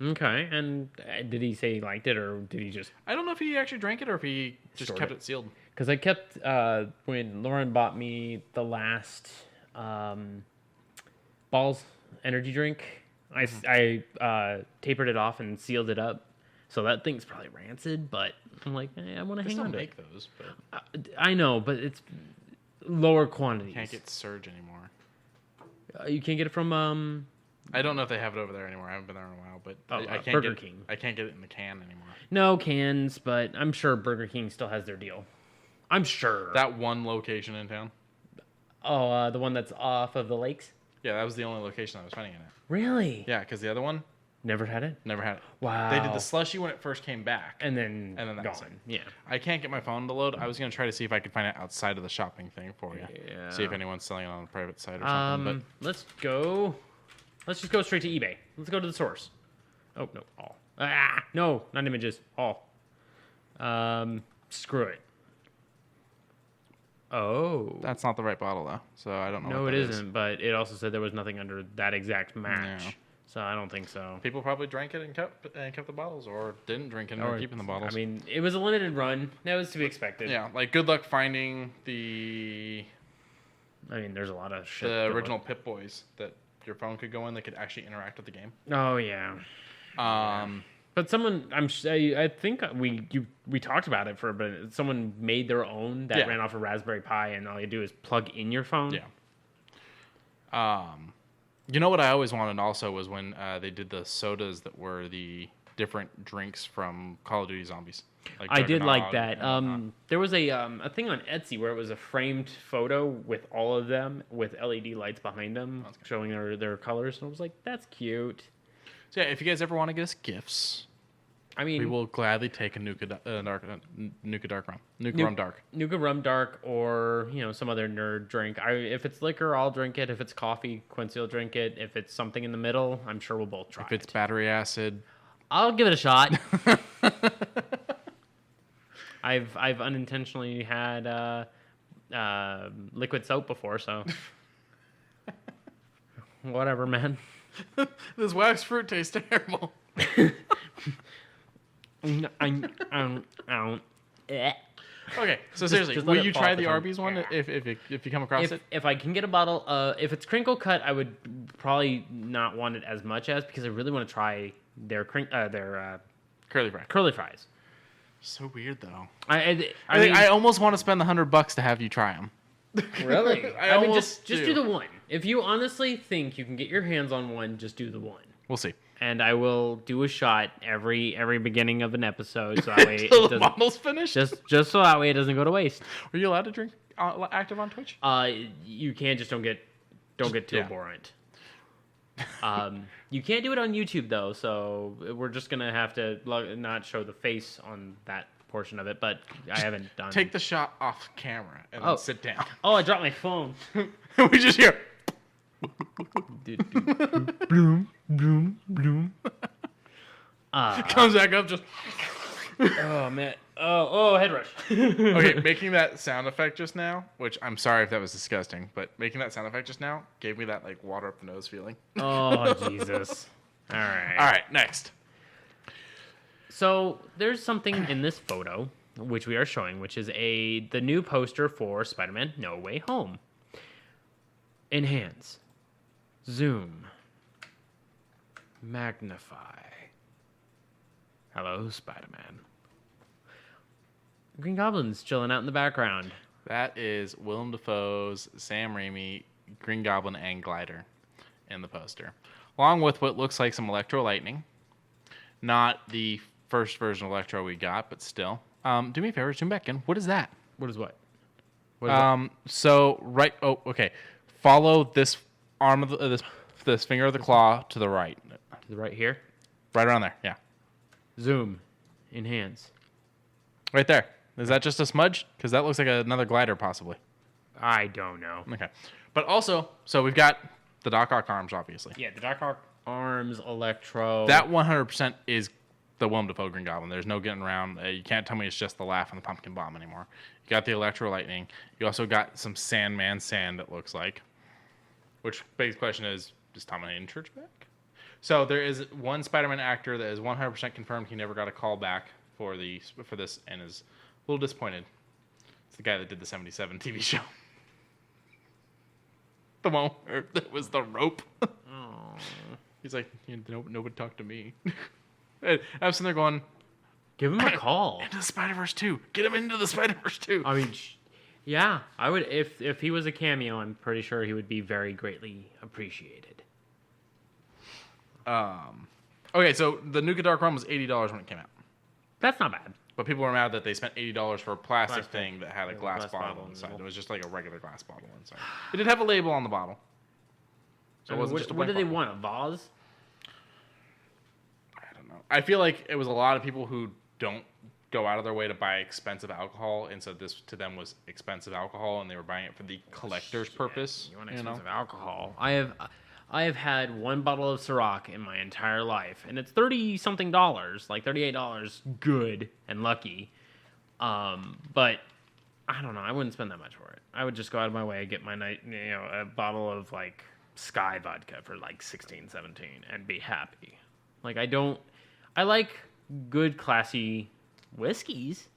Okay, and did he say he liked it or did he just? I don't know if he actually drank it or if he just kept it sealed. Because I kept when Lauren bought me the last Balls energy drink. I tapered it off and sealed it up, so that thing's probably rancid. But I'm like, I want to hang on to it. They still make those, but I know, but it's lower quantities. can't get Surge anymore. You can't get it from I don't know if they have it over there anymore. I haven't been there in a while, but I can't Burger get King. I can't get it in the can anymore. No cans, but I'm sure Burger King still has their deal. I'm sure. That one location in town. Oh, the one that's off of the lakes? Yeah, that was the only location I was finding it at. Really? Yeah, because the other one, Never had it? Never had it. Wow. They did the slushy when it first came back. And then that's gone. it. Yeah. I can't get my phone to load. I was going to try to see if I could find it outside of the shopping thing for you. Yeah. See if anyone's selling it on a private site or something. Let's just go straight to eBay. Let's go to the source. Oh, no. All. No, not images. All. Screw it. Oh. That's not the right bottle, though. So I don't know. No, what it that isn't. But it also said there was nothing under that exact match. No. So I don't think so. People probably drank it and kept the bottles, or didn't drink it and were keeping the bottles. I mean, it was a limited run. That was to be expected. Yeah, like good luck finding the there's a lot of shit. the original Pip Boys that your phone could go in that could actually interact with the game. Oh yeah. But someone, I think we talked about it for a bit. Someone made their own that ran off a Raspberry Pi, and all you do is plug in your phone. Yeah. You know what I always wanted also was when they did the sodas that were the different drinks from Call of Duty Zombies. Like I did like Juggernaut that. There was a thing on Etsy where it was a framed photo with all of them with LED lights behind them showing their colors, and I was like, that's cute. So yeah, if you guys ever want to get us gifts, we will gladly take a Nuka Rum Dark. Nuka Rum Dark, or some other nerd drink. If it's liquor, I'll drink it. If it's coffee, Quincey will drink it. If it's something in the middle, I'm sure we'll both try it. If it's battery acid, I'll give it a shot. I've unintentionally had liquid soap before, so whatever, man. This wax fruit tastes terrible. Okay, so seriously, will you try the Arby's one if you come across it? If I can get a bottle, if it's crinkle cut, I would probably not want it as much as, because I really want to try their curly fries. So weird though. I almost want to spend the $100 to have you try them. Really? I mean, just do. do the one. If you honestly think you can get your hands on one, just do the one. We'll see. And I will do a shot every beginning of an episode, so that way the bottle's finished. Just so that way it doesn't go to waste. Were you allowed to drink active on Twitch? You can, just don't get too abhorrent. You can't do it on YouTube though, so we're just gonna have to not show the face on that portion of it. But I haven't done. Take the shot off camera and then sit down. Oh, I dropped my phone. We just hear. Bloom, bloom, bloom. Comes back up just. Oh man. Oh, head rush. Okay, making that sound effect just now, which I'm sorry if that was disgusting, but making that sound effect just now gave me that like water up the nose feeling. Oh Jesus. All right, next. So there's something in this photo which we are showing, which is the new poster for Spider-Man No Way Home. Enhance. Zoom. Magnify. Hello, Spider-Man. Green Goblin's chilling out in the background. That is Willem Dafoe's Sam Raimi Green Goblin and Glider in the poster, along with what looks like some Electro Lightning. Not the first version of Electro we got, but still. Do me a favor, zoom back in. What is that? What is what? So right. Oh, okay. Follow this arm of this finger of the claw to the right. To the right here. Right around there. Yeah. Zoom. Enhance. Right there. Is that just a smudge? Because that looks like another glider, possibly. I don't know. Okay. But also, so we've got the Doc Ock arms, obviously. Yeah, the Doc Ock arms, Electro. That 100% is the Willem Dafoe Green Goblin. There's no getting around. You can't tell me it's just the laugh and the pumpkin bomb anymore. You got the Electro Lightning. You also got some Sandman sand, it looks like. Which begs the question is Tom Hayden Church back? So there is one Spider-Man actor that is 100% confirmed he never got a call back for this and is a little disappointed. It's the guy that did the 77 TV show. The one where that was the rope. Oh. He's like, nobody talked to me. And I was sitting there going, give him a call. Into the Spider-Verse 2. Get him into the Spider-Verse 2. I mean, yeah, I would. If he was a cameo, I'm pretty sure he would be very greatly appreciated. Okay, so the Nuka Dark Rum was $80 when it came out. That's not bad. But people were mad that they spent $80 for a plastic thing that had a glass bottle inside. It was just like a regular glass bottle inside. It did have a label on the bottle. So it wasn't just a what did they want? A vase? I feel like it was a lot of people who don't go out of their way to buy expensive alcohol, and so this to them was expensive alcohol, and they were buying it for the collector's purpose. You want expensive alcohol? I have had one bottle of Ciroc in my entire life, and it's $30-something, like $38, good and lucky. But I don't know. I wouldn't spend that much for it. I would just go out of my way, get my a bottle of like Sky vodka for like 16, 17, and be happy. Like I like good, classy whiskeys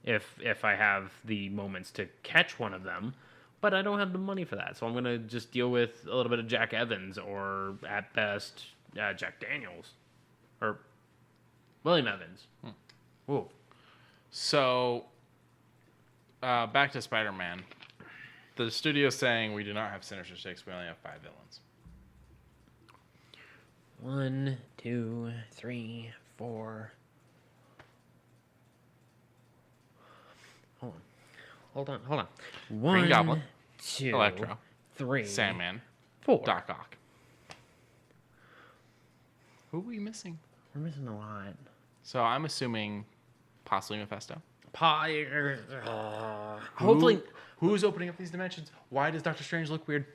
if I have the moments to catch one of them, but I don't have the money for that, so I'm gonna just deal with a little bit of Jack Evans, or at best Jack Daniels or William Evans. Ooh. So back to Spider-Man. The studio's saying we do not have Sinister Six, we only have 5 villains. 1, 2, 3, 4. Hold on. 1, Green Goblin, 2, Electro, 3, Sandman, 4. Doc Ock. Who are we missing? We're missing a lot. So I'm assuming possibly Mephisto. Hopefully. Who's opening up these dimensions? Why does Doctor Strange look weird?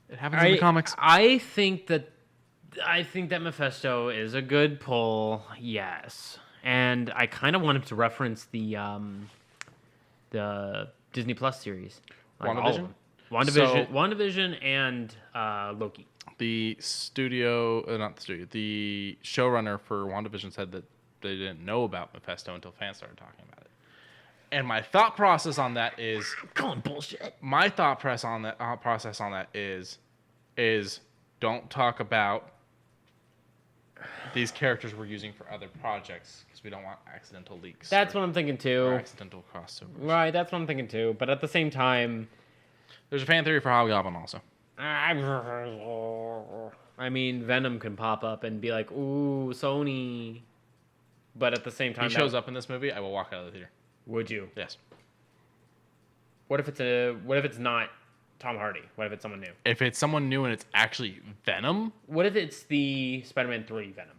It happens in the comics. I think that Mephisto is a good pull. Yes. And I kind of wanted to reference the Disney Plus series. Like WandaVision? WandaVision and Loki. The showrunner for WandaVision said that they didn't know about Mephisto until fans started talking about it. And my thought process on that is... Calling bullshit. My thought process on that is don't talk about these characters we're using for other projects because we don't want accidental leaks. That's what I'm thinking too. Or accidental crossovers. Right, that's what I'm thinking too. But at the same time, there's a fan theory for Hobgoblin also. I mean, Venom can pop up and be like, "Ooh, Sony," but at the same time, he shows up in this movie, I will walk out of the theater. Would you? Yes. What if it's not Tom Hardy? What if it's someone new? If it's someone new and it's actually Venom? What if it's the Spider-Man 3 Venom?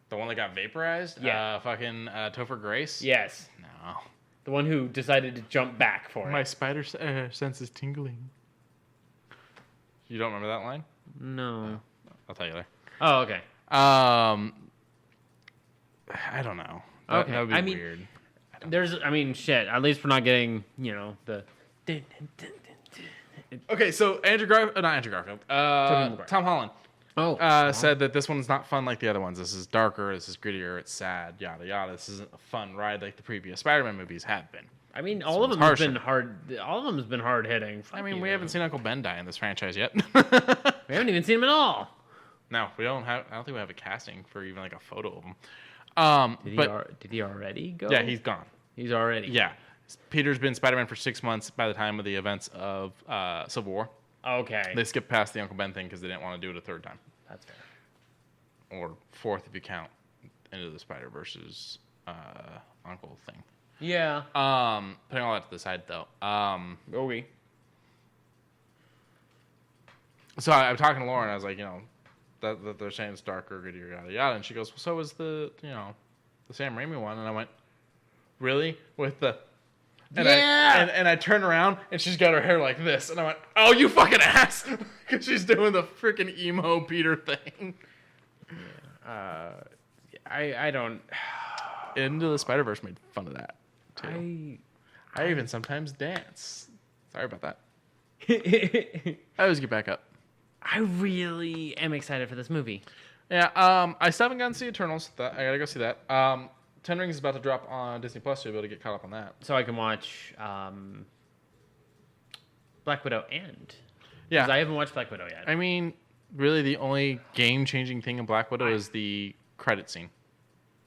The one that got vaporized? Yeah. Topher Grace? Yes. No. The one who decided to jump back for it. My spider sense is tingling. You don't remember that line? No. I'll tell you later. Oh, okay. I don't know. That would be weird. Shit. At least we're not getting, the... Okay, so not Andrew Garfield. Tom Holland. Said that this one's not fun like the other ones. This is darker, this is grittier, it's sad, yada yada. This isn't a fun ride like the previous Spider-Man movies have been. I mean, all of them have been hard. All of them has been hard hitting. We haven't seen Uncle Ben die in this franchise yet. We haven't even seen him at all. No, we don't have. I don't think we have a casting for even like a photo of him. Did he already go? Yeah, he's gone. He's already. Yeah, Peter's been Spider-Man for 6 months by the time of the events of Civil War. Okay. They skipped past the Uncle Ben thing because they didn't want to do it a third time. That's fair. Or fourth if you count Into the Spider-Verse's Uncle thing. Yeah. Putting all that to the side though. Okay. So I'm talking to Lauren. I was like, that they're saying it's darker, grittier, yada yada, and she goes, well, so is the Sam Raimi one, and I went, really? With the and I turn around and she's got her hair like this, and I went, oh, you fucking ass, because she's doing the freaking emo Peter thing. Yeah. I don't. Into the Spider-Verse made fun of that too. I even sometimes dance. Sorry about that. I always get back up. I really am excited for this movie. Yeah, I still haven't gotten to see Eternals. I gotta go see that. 10 Rings is about to drop on Disney Plus, so you'll be able to get caught up on that. So I can watch Black Widow and... Yeah. Because I haven't watched Black Widow yet. I mean, really the only game-changing thing in Black Widow is the credit scene.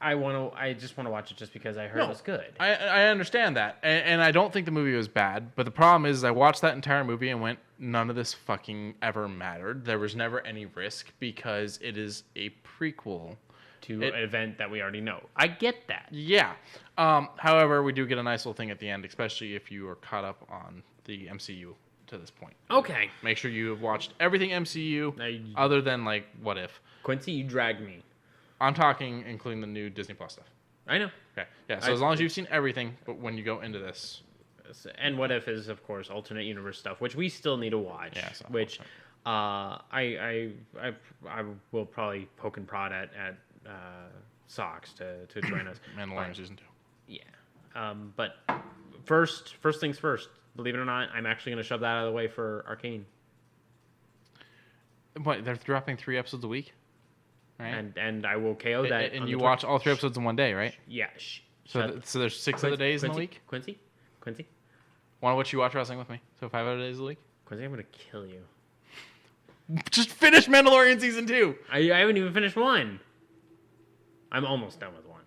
I just want to watch it just because I heard it was good. I understand that. And I don't think the movie was bad. But the problem is I watched that entire movie and went, none of this fucking ever mattered. There was never any risk because it is a prequel to an event that we already know. I get that. Yeah. However, we do get a nice little thing at the end, especially if you are caught up on the MCU to this point. Okay. Make sure you have watched everything MCU I- other than like What If. Quincy, you dragged me. I'm talking including the new Disney Plus stuff. I know. Okay. Yeah. So as long as you've seen everything, but when you go into this, And What If is, of course, alternate universe stuff, which we still need to watch. Yeah, so which I will probably poke and prod at Socks to join us. Mandalorian season 2. Yeah. But first things first. Believe it or not, I'm actually going to shove that out of the way for ARCANE. What, they're dropping 3 episodes a week, right? And I will KO that. And you watch all 3 episodes in one day, right? Yeah. So there's 6 other days in the week. Quincy. Why don't you watch wrestling with me? So 5 other days a week. Quincy, I'm going to kill you. Just finish Mandalorian season 2. I haven't even finished 1. I'm almost done with 1.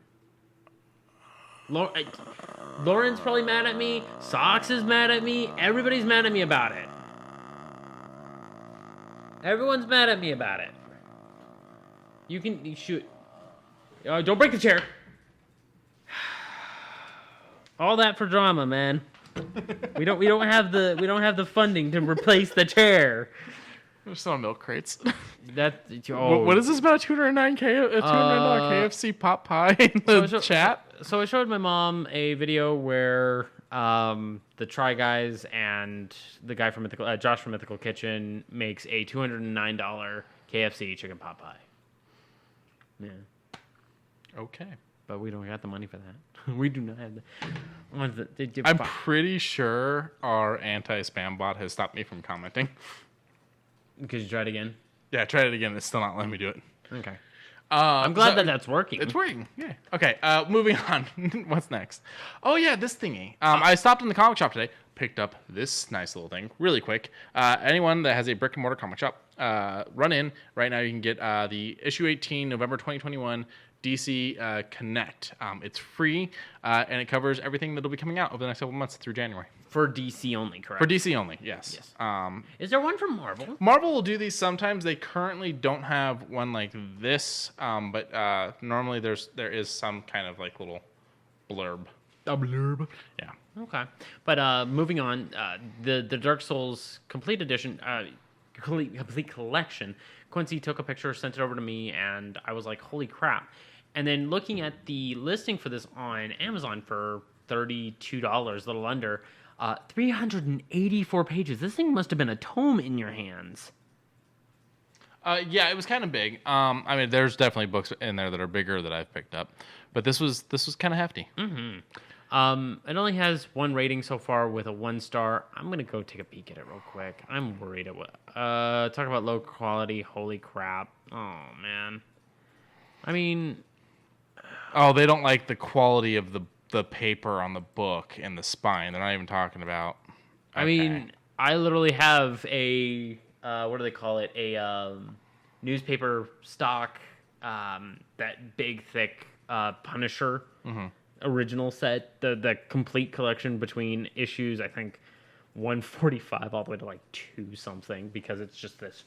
Lauren's probably mad at me. Socks is mad at me. Everybody's mad at me about it. Everyone's mad at me about it. You shoot. Don't break the chair. All that for drama, man. We don't have the funding to replace the chair. There's still milk crates. What is this about $209 KFC pot pie in the chat? So I showed my mom a video where the Try Guys and the guy from Josh from Mythical Kitchen makes a $209 KFC chicken pot pie. Yeah. Okay. But we don't got the money for that. We do not have the. I'm pretty sure our anti-spam bot has stopped me from commenting. Because you tried again? Yeah, I tried it again. It's still not letting me do it. Okay. I'm glad that that's working. It's working. Yeah. Okay. Moving on. What's next? Oh yeah, this thingy. I stopped in the comic shop today. Picked up this nice little thing really quick. Anyone that has a brick and mortar comic shop, run in right now. You can get the issue 18, November 2021 DC Connect. It's free and it covers everything that'll be coming out over the next couple months through January. For DC only, correct? For DC only, yes. Is there one from Marvel? Marvel will do these sometimes. They currently don't have one like this, but normally there is some kind of like little blurb. A blurb. Yeah. Okay. But moving on, the Dark Souls complete edition, complete collection. Quincy took a picture, sent it over to me, and I was like, holy crap. And then looking at the listing for this on Amazon for $32, a little under, 384 pages. This thing must have been a tome in your hands. Yeah, it was kind of big. I mean, there's definitely books in there that are bigger that I've picked up, but this was kind of hefty. Mm-hmm. It only has 1 rating so far with a 1 star. I'm gonna go take a peek at it real quick. I'm worried. Talk about low quality. Holy crap! Oh man. I mean, they don't like the quality of the paper on the book and the spine. They're not even talking about. Okay. I mean, I literally have a what do they call it? A newspaper stock, that big thick Punisher. Mm-hmm. Original set, the complete collection between issues, I think 145 all the way to like 2 something, because it's just this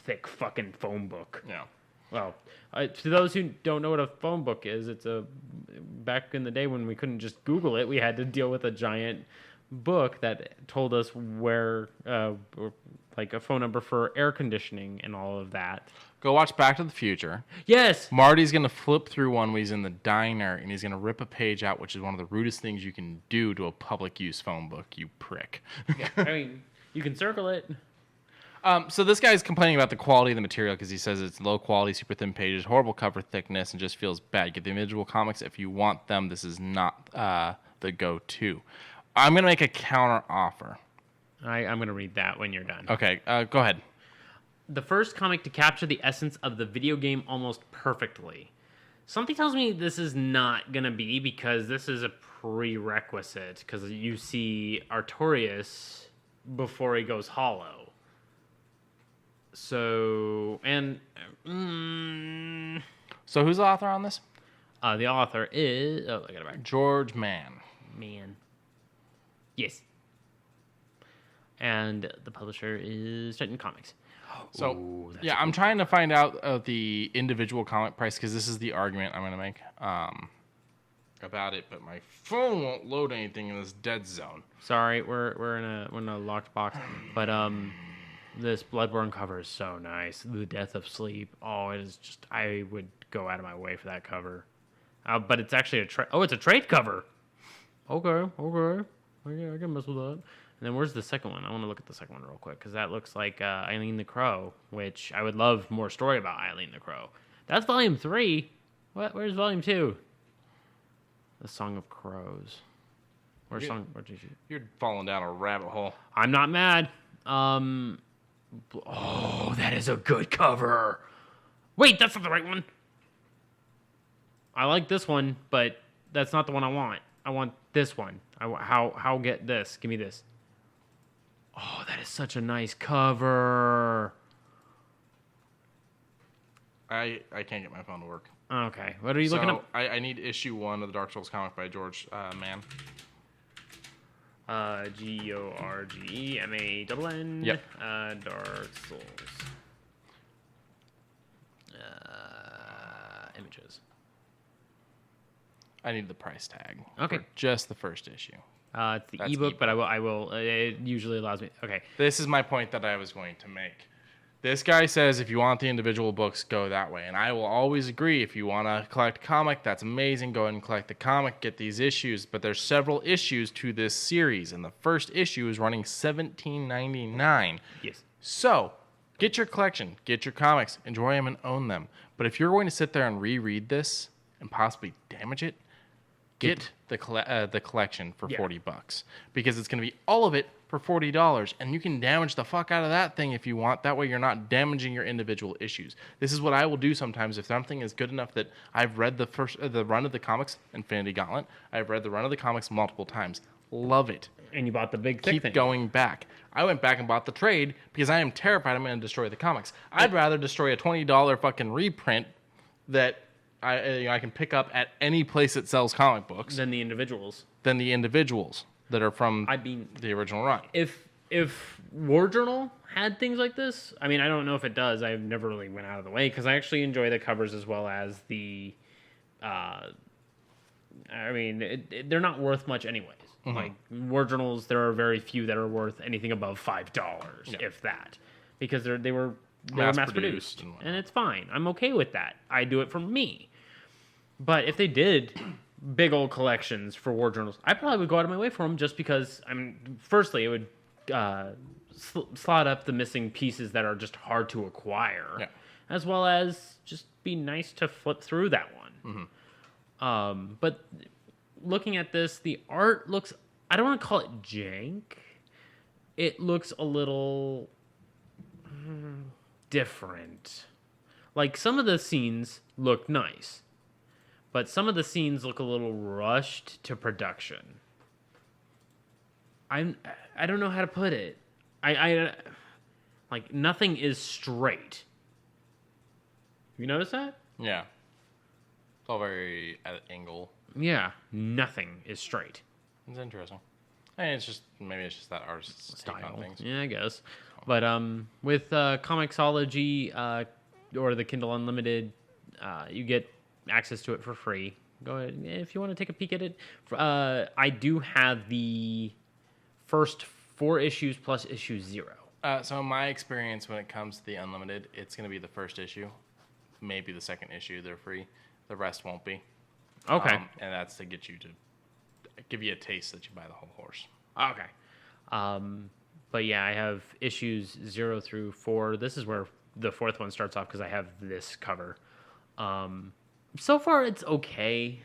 thick fucking phone book. Yeah. Well, to those who don't know what a phone book is, it's back in the day when we couldn't just Google it, we had to deal with a giant book that told us where, like a phone number for air conditioning and all of that. Go watch Back to the Future. Yes. Marty's going to flip through one when he's in the diner, and he's going to rip a page out, which is one of the rudest things you can do to a public use phone book, you prick. Yeah, I mean, you can circle it. So this guy's complaining about the quality of the material because he says it's low quality, super thin pages, horrible cover thickness, and just feels bad. Get the individual comics if you want them. This is not the go-to. I'm going to make a counter offer. I'm going to read that when you're done. Okay, go ahead. The first comic to capture the essence of the video game almost perfectly. Something tells me this is not going to be, because this is a prerequisite, because you see Artorias before he goes hollow. So, and... So who's the author on this? The author is... Oh, I got it back. George Mann. Yes. And the publisher is Titan Comics. So, yeah, I'm trying to find out the individual comic price, because this is the argument I'm going to make. about it, but my phone won't load anything in this dead zone. Sorry, we're in a locked box, but this Bloodborne cover is so nice. The Death of Sleep. Oh, it is just. I would go out of my way for that cover. But it's actually it's a trade cover. Okay. I can mess with that. And then where's the second one? I want to look at the second one real quick because that looks like Eileen the Crow, which I would love more story about Eileen the Crow. That's volume 3. What? Where's volume 2? The Song of Crows. Where's song? Where'd you shoot? You're falling down a rabbit hole. I'm not mad. Oh, that is a good cover. Wait, that's not the right one. I like this one, but that's not the one I want. I want this one. How get this? Give me this. Oh, that is such a nice cover. I can't get my phone to work. Okay, what are you looking up? I need issue 1 of the Dark Souls comic by George Mann. Gorgemann. Yep. Dark Souls. Images. I need the price tag. Okay. For just the first issue. It's the That's ebook, but I will. It usually allows me. Okay. This is my point that I was going to make. This guy says if you want the individual books, go that way. And I will always agree. If you want to collect a comic, that's amazing. Go ahead and collect the comic, get these issues. But there's several issues to this series. And the first issue is running $17.99. Yes. So get your collection, get your comics, enjoy them and own them. But if you're going to sit there and reread this and possibly damage it, get the collection for $40 because it's going to be all of it for $40, and you can damage the fuck out of that thing if you want. That way you're not damaging your individual issues. This is what I will do sometimes if something is good enough that I've read the run of the comics, Infinity Gauntlet. I've read the run of the comics multiple times. Love it. And you bought the big thick thing. Keep going back. I went back and bought the trade because I am terrified I'm going to destroy the comics. I'd rather destroy a $20 fucking reprint that I can pick up at any place that sells comic books Than the individuals that are from the original run. If War Journal had things like this, I mean, I don't know if it does. I've never really went out of the way because I actually enjoy the covers as well as the. They're not worth much anyways. Mm-hmm. Like War Journals, there are very few that are worth anything above $5, if that, because they were mass produced, and it's fine. I'm okay with that. I do it for me. But if they did big old collections for War Journals, I probably would go out of my way for them just because, firstly, it would slot up the missing pieces that are just hard to acquire, as well as just be nice to flip through that one. Mm-hmm. But looking at this, the art looks, I don't want to call it jank. It looks a little different. Like some of the scenes look nice, but some of the scenes look a little rushed to production. I don't know how to put it. I like nothing is straight. You notice that? Yeah. It's all very at an angle. Yeah, nothing is straight. It's interesting. Maybe it's just that artist's style. Take on things. Yeah, I guess. But with Comixology or the Kindle Unlimited, you get access to it for free. Go ahead if you want to take a peek at it. I do have the first 4 issues plus issue 0. So in my experience, when it comes to the Unlimited, it's going to be the first issue, maybe the second issue. They're free. The rest won't be. Okay. And that's to get you to give you a taste that you buy the whole horse. Okay. But yeah, I have issues 0 through 4. This is where the 4th one starts off because I have this cover. So far, it's okay.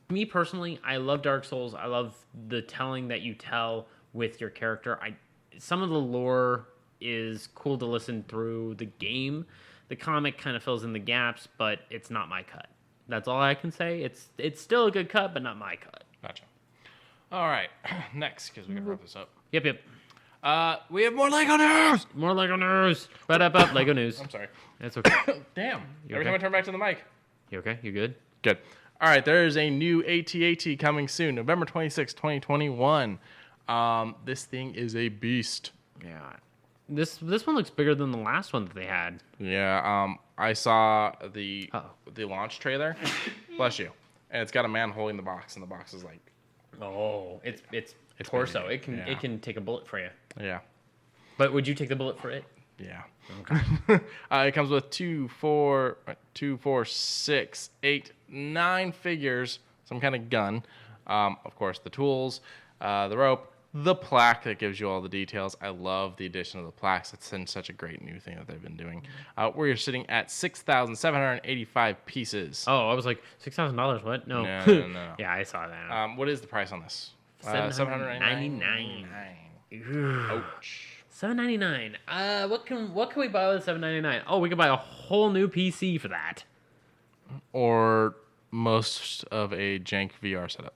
Me personally, I love Dark Souls. I love the telling that you tell with your character. Some of the lore is cool to listen through the game. The comic kind of fills in the gaps, but it's not my cut. That's all I can say. It's still a good cut, but not my cut. Gotcha. All right, next, because we can wrap this up. Yep. We have more Lego news! More Lego news! Ba-da-ba, Lego news. I'm sorry. That's okay. Damn. You Every okay? time I turn back to the mic. You okay? You good? Good. All right, there is a new AT-AT coming soon, November 26, 2021. This thing is a beast. Yeah. This one looks bigger than the last one that they had. Yeah, I saw the launch trailer. Bless you. and it's got a man holding the box, and the box is like, Oh, it's torso. big. It can take a bullet for you. yeah. But would you take the bullet for it? Yeah. Okay. It comes with 2, 4, 6, 8, 9 figures, some kind of gun. Of course, the tools, the rope, the plaque that gives you all the details. I love the addition of the plaques. It's such a great new thing that they've been doing. We're sitting at 6,785 pieces. Oh, I was like $6,000. What? No. No. Yeah, I saw that. What is the price on this? $799. Ouch. $799. What can we buy with $799? Oh, we could buy a whole new PC for that. Or most of a jank VR setup.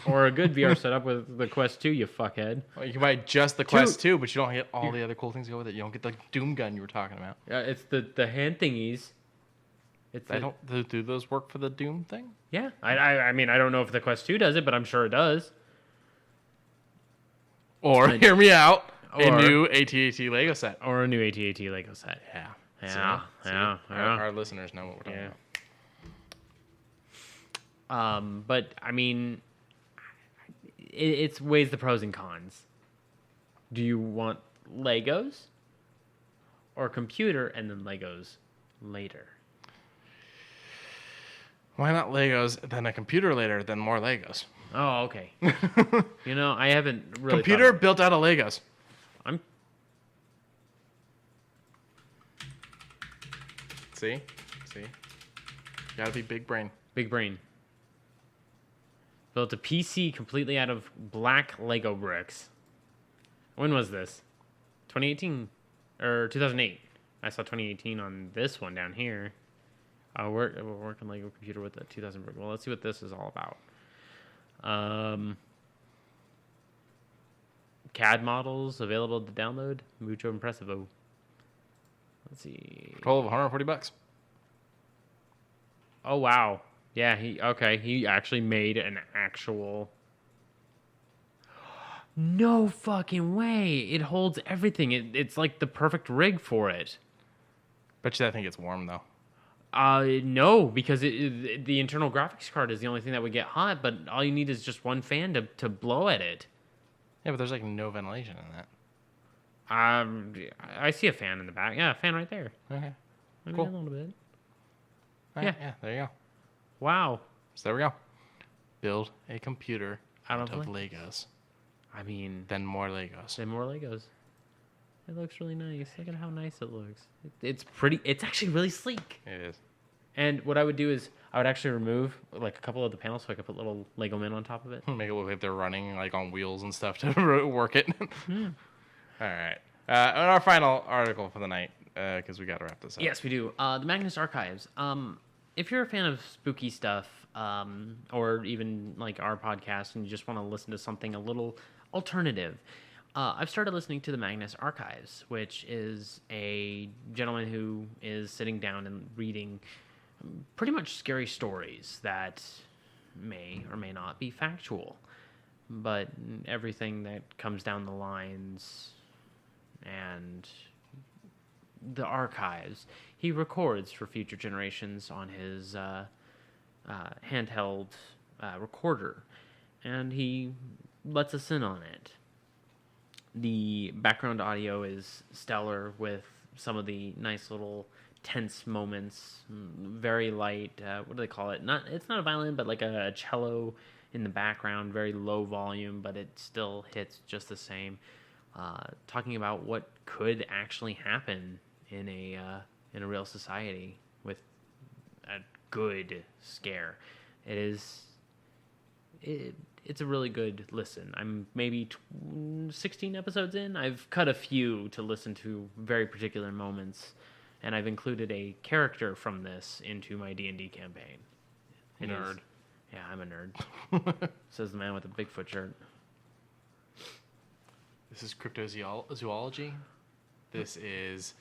Or a good VR setup with the Quest 2, you fuckhead. Well, you can buy just the Quest 2, but you don't get all the other cool things that go with it. You don't get the Doom gun you were talking about. It's the hand thingies. Do those work for the Doom thing? Yeah. I mean, I don't know if the Quest 2 does it, but I'm sure it does. Or, hear me out, a new AT-AT Lego set. Or a new AT-AT Lego set. Yeah. Yeah. Our listeners know what we're talking about. But, I mean, it's weighs the pros and cons. Do you want Legos or computer and then Legos later? Why not Legos, then a computer later, then more Legos? Oh, okay. I haven't really Computer built out of Legos. See? Gotta be big brain. Big brain. Built a PC completely out of black Lego bricks. When was this? 2018 or 2008? I saw 2018 on this one down here. We're working Lego computer with the 2000 brick. Well, let's see what this is all about. CAD models available to download. Mucho impressivo. Let's see. Total of $140. Oh wow. Yeah, he actually made an actual. No fucking way. It holds everything. It's like the perfect rig for it. Bet you that thing gets warm though. No, because the internal graphics card is the only thing that would get hot, but all you need is just one fan to blow at it. Yeah, but there's like no ventilation in that. I see a fan in the back. Yeah, a fan right there. Okay. Maybe Cool. a little bit. Right, yeah, there you go. Wow. So there we go. Build a computer Out out of of Legos. I mean, Then more Legos. then more Legos. It looks really nice. Look at how nice it looks. It's pretty. It's actually really sleek. It is. And what I would do is I would actually remove like a couple of the panels so I could put little Lego men on top of it. Make it look like they're running like on wheels and stuff to work it. Yeah. All right. And our final article for the night, because we got to wrap this up. Yes, we do. The Magnus Archives. If you're a fan of spooky stuff, or even like our podcast, and you just want to listen to something a little alternative, I've started listening to the Magnus Archives, which is a gentleman who is sitting down and reading pretty much scary stories that may or may not be factual, but everything that comes down the lines and the archives he records for future generations on his handheld recorder, and he lets us in on it. The background audio is stellar with some of the nice little tense moments, very light, what do they call it? It's not a violin, but like a cello in the background, very low volume, but it still hits just the same. Talking about what could actually happen in a real society with a good scare. It's a really good listen. I'm maybe 16 episodes in. I've cut a few to listen to very particular moments, and I've included a character from this into my D&D campaign. Nerd. Yeah, I'm a nerd. Says the man with the Bigfoot shirt. This is cryptozoology. This is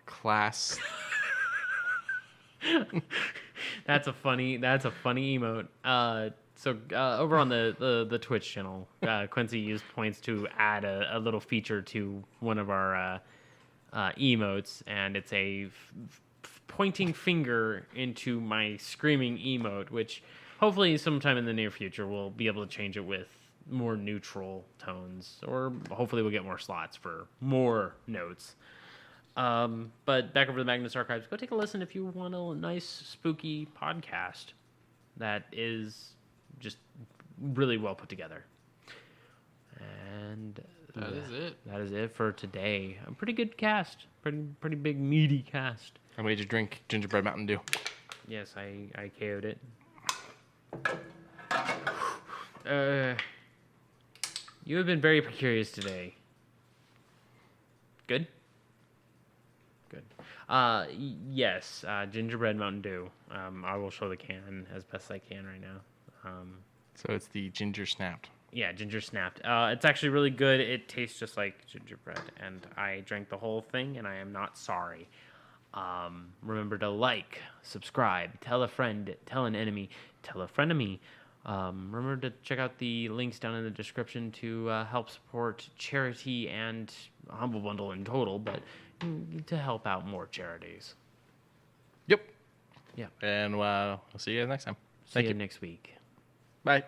class. That's a funny emote. So over on the Twitch channel, Quincey used points to add a little feature to one of our emotes, and it's a pointing finger into my screaming emote, which hopefully sometime in the near future we'll be able to change it with more neutral tones, or hopefully we'll get more slots for more notes. But back over to the Magnus Archives, go take a listen if you want a nice spooky podcast that is just really well put together. And that is it. That is it for today. A pretty good cast. Pretty big, meaty cast. I made you drink Gingerbread Mountain Dew. Yes, I KO'd it. You have been very curious today. Good? Good. Yes, Gingerbread Mountain Dew. I will show the can as best I can right now. So it's the Ginger Snapped. Yeah, ginger snapped. It's actually really good. It tastes just like gingerbread, and I drank the whole thing, and I am not sorry. Remember to like, subscribe, tell a friend, tell an enemy, tell a frenemy. Remember to check out the links down in the description to help support charity and Humble Bundle in total, but to help out more charities. Yep. Yeah. And we'll see you guys next time. See you next week. Bye.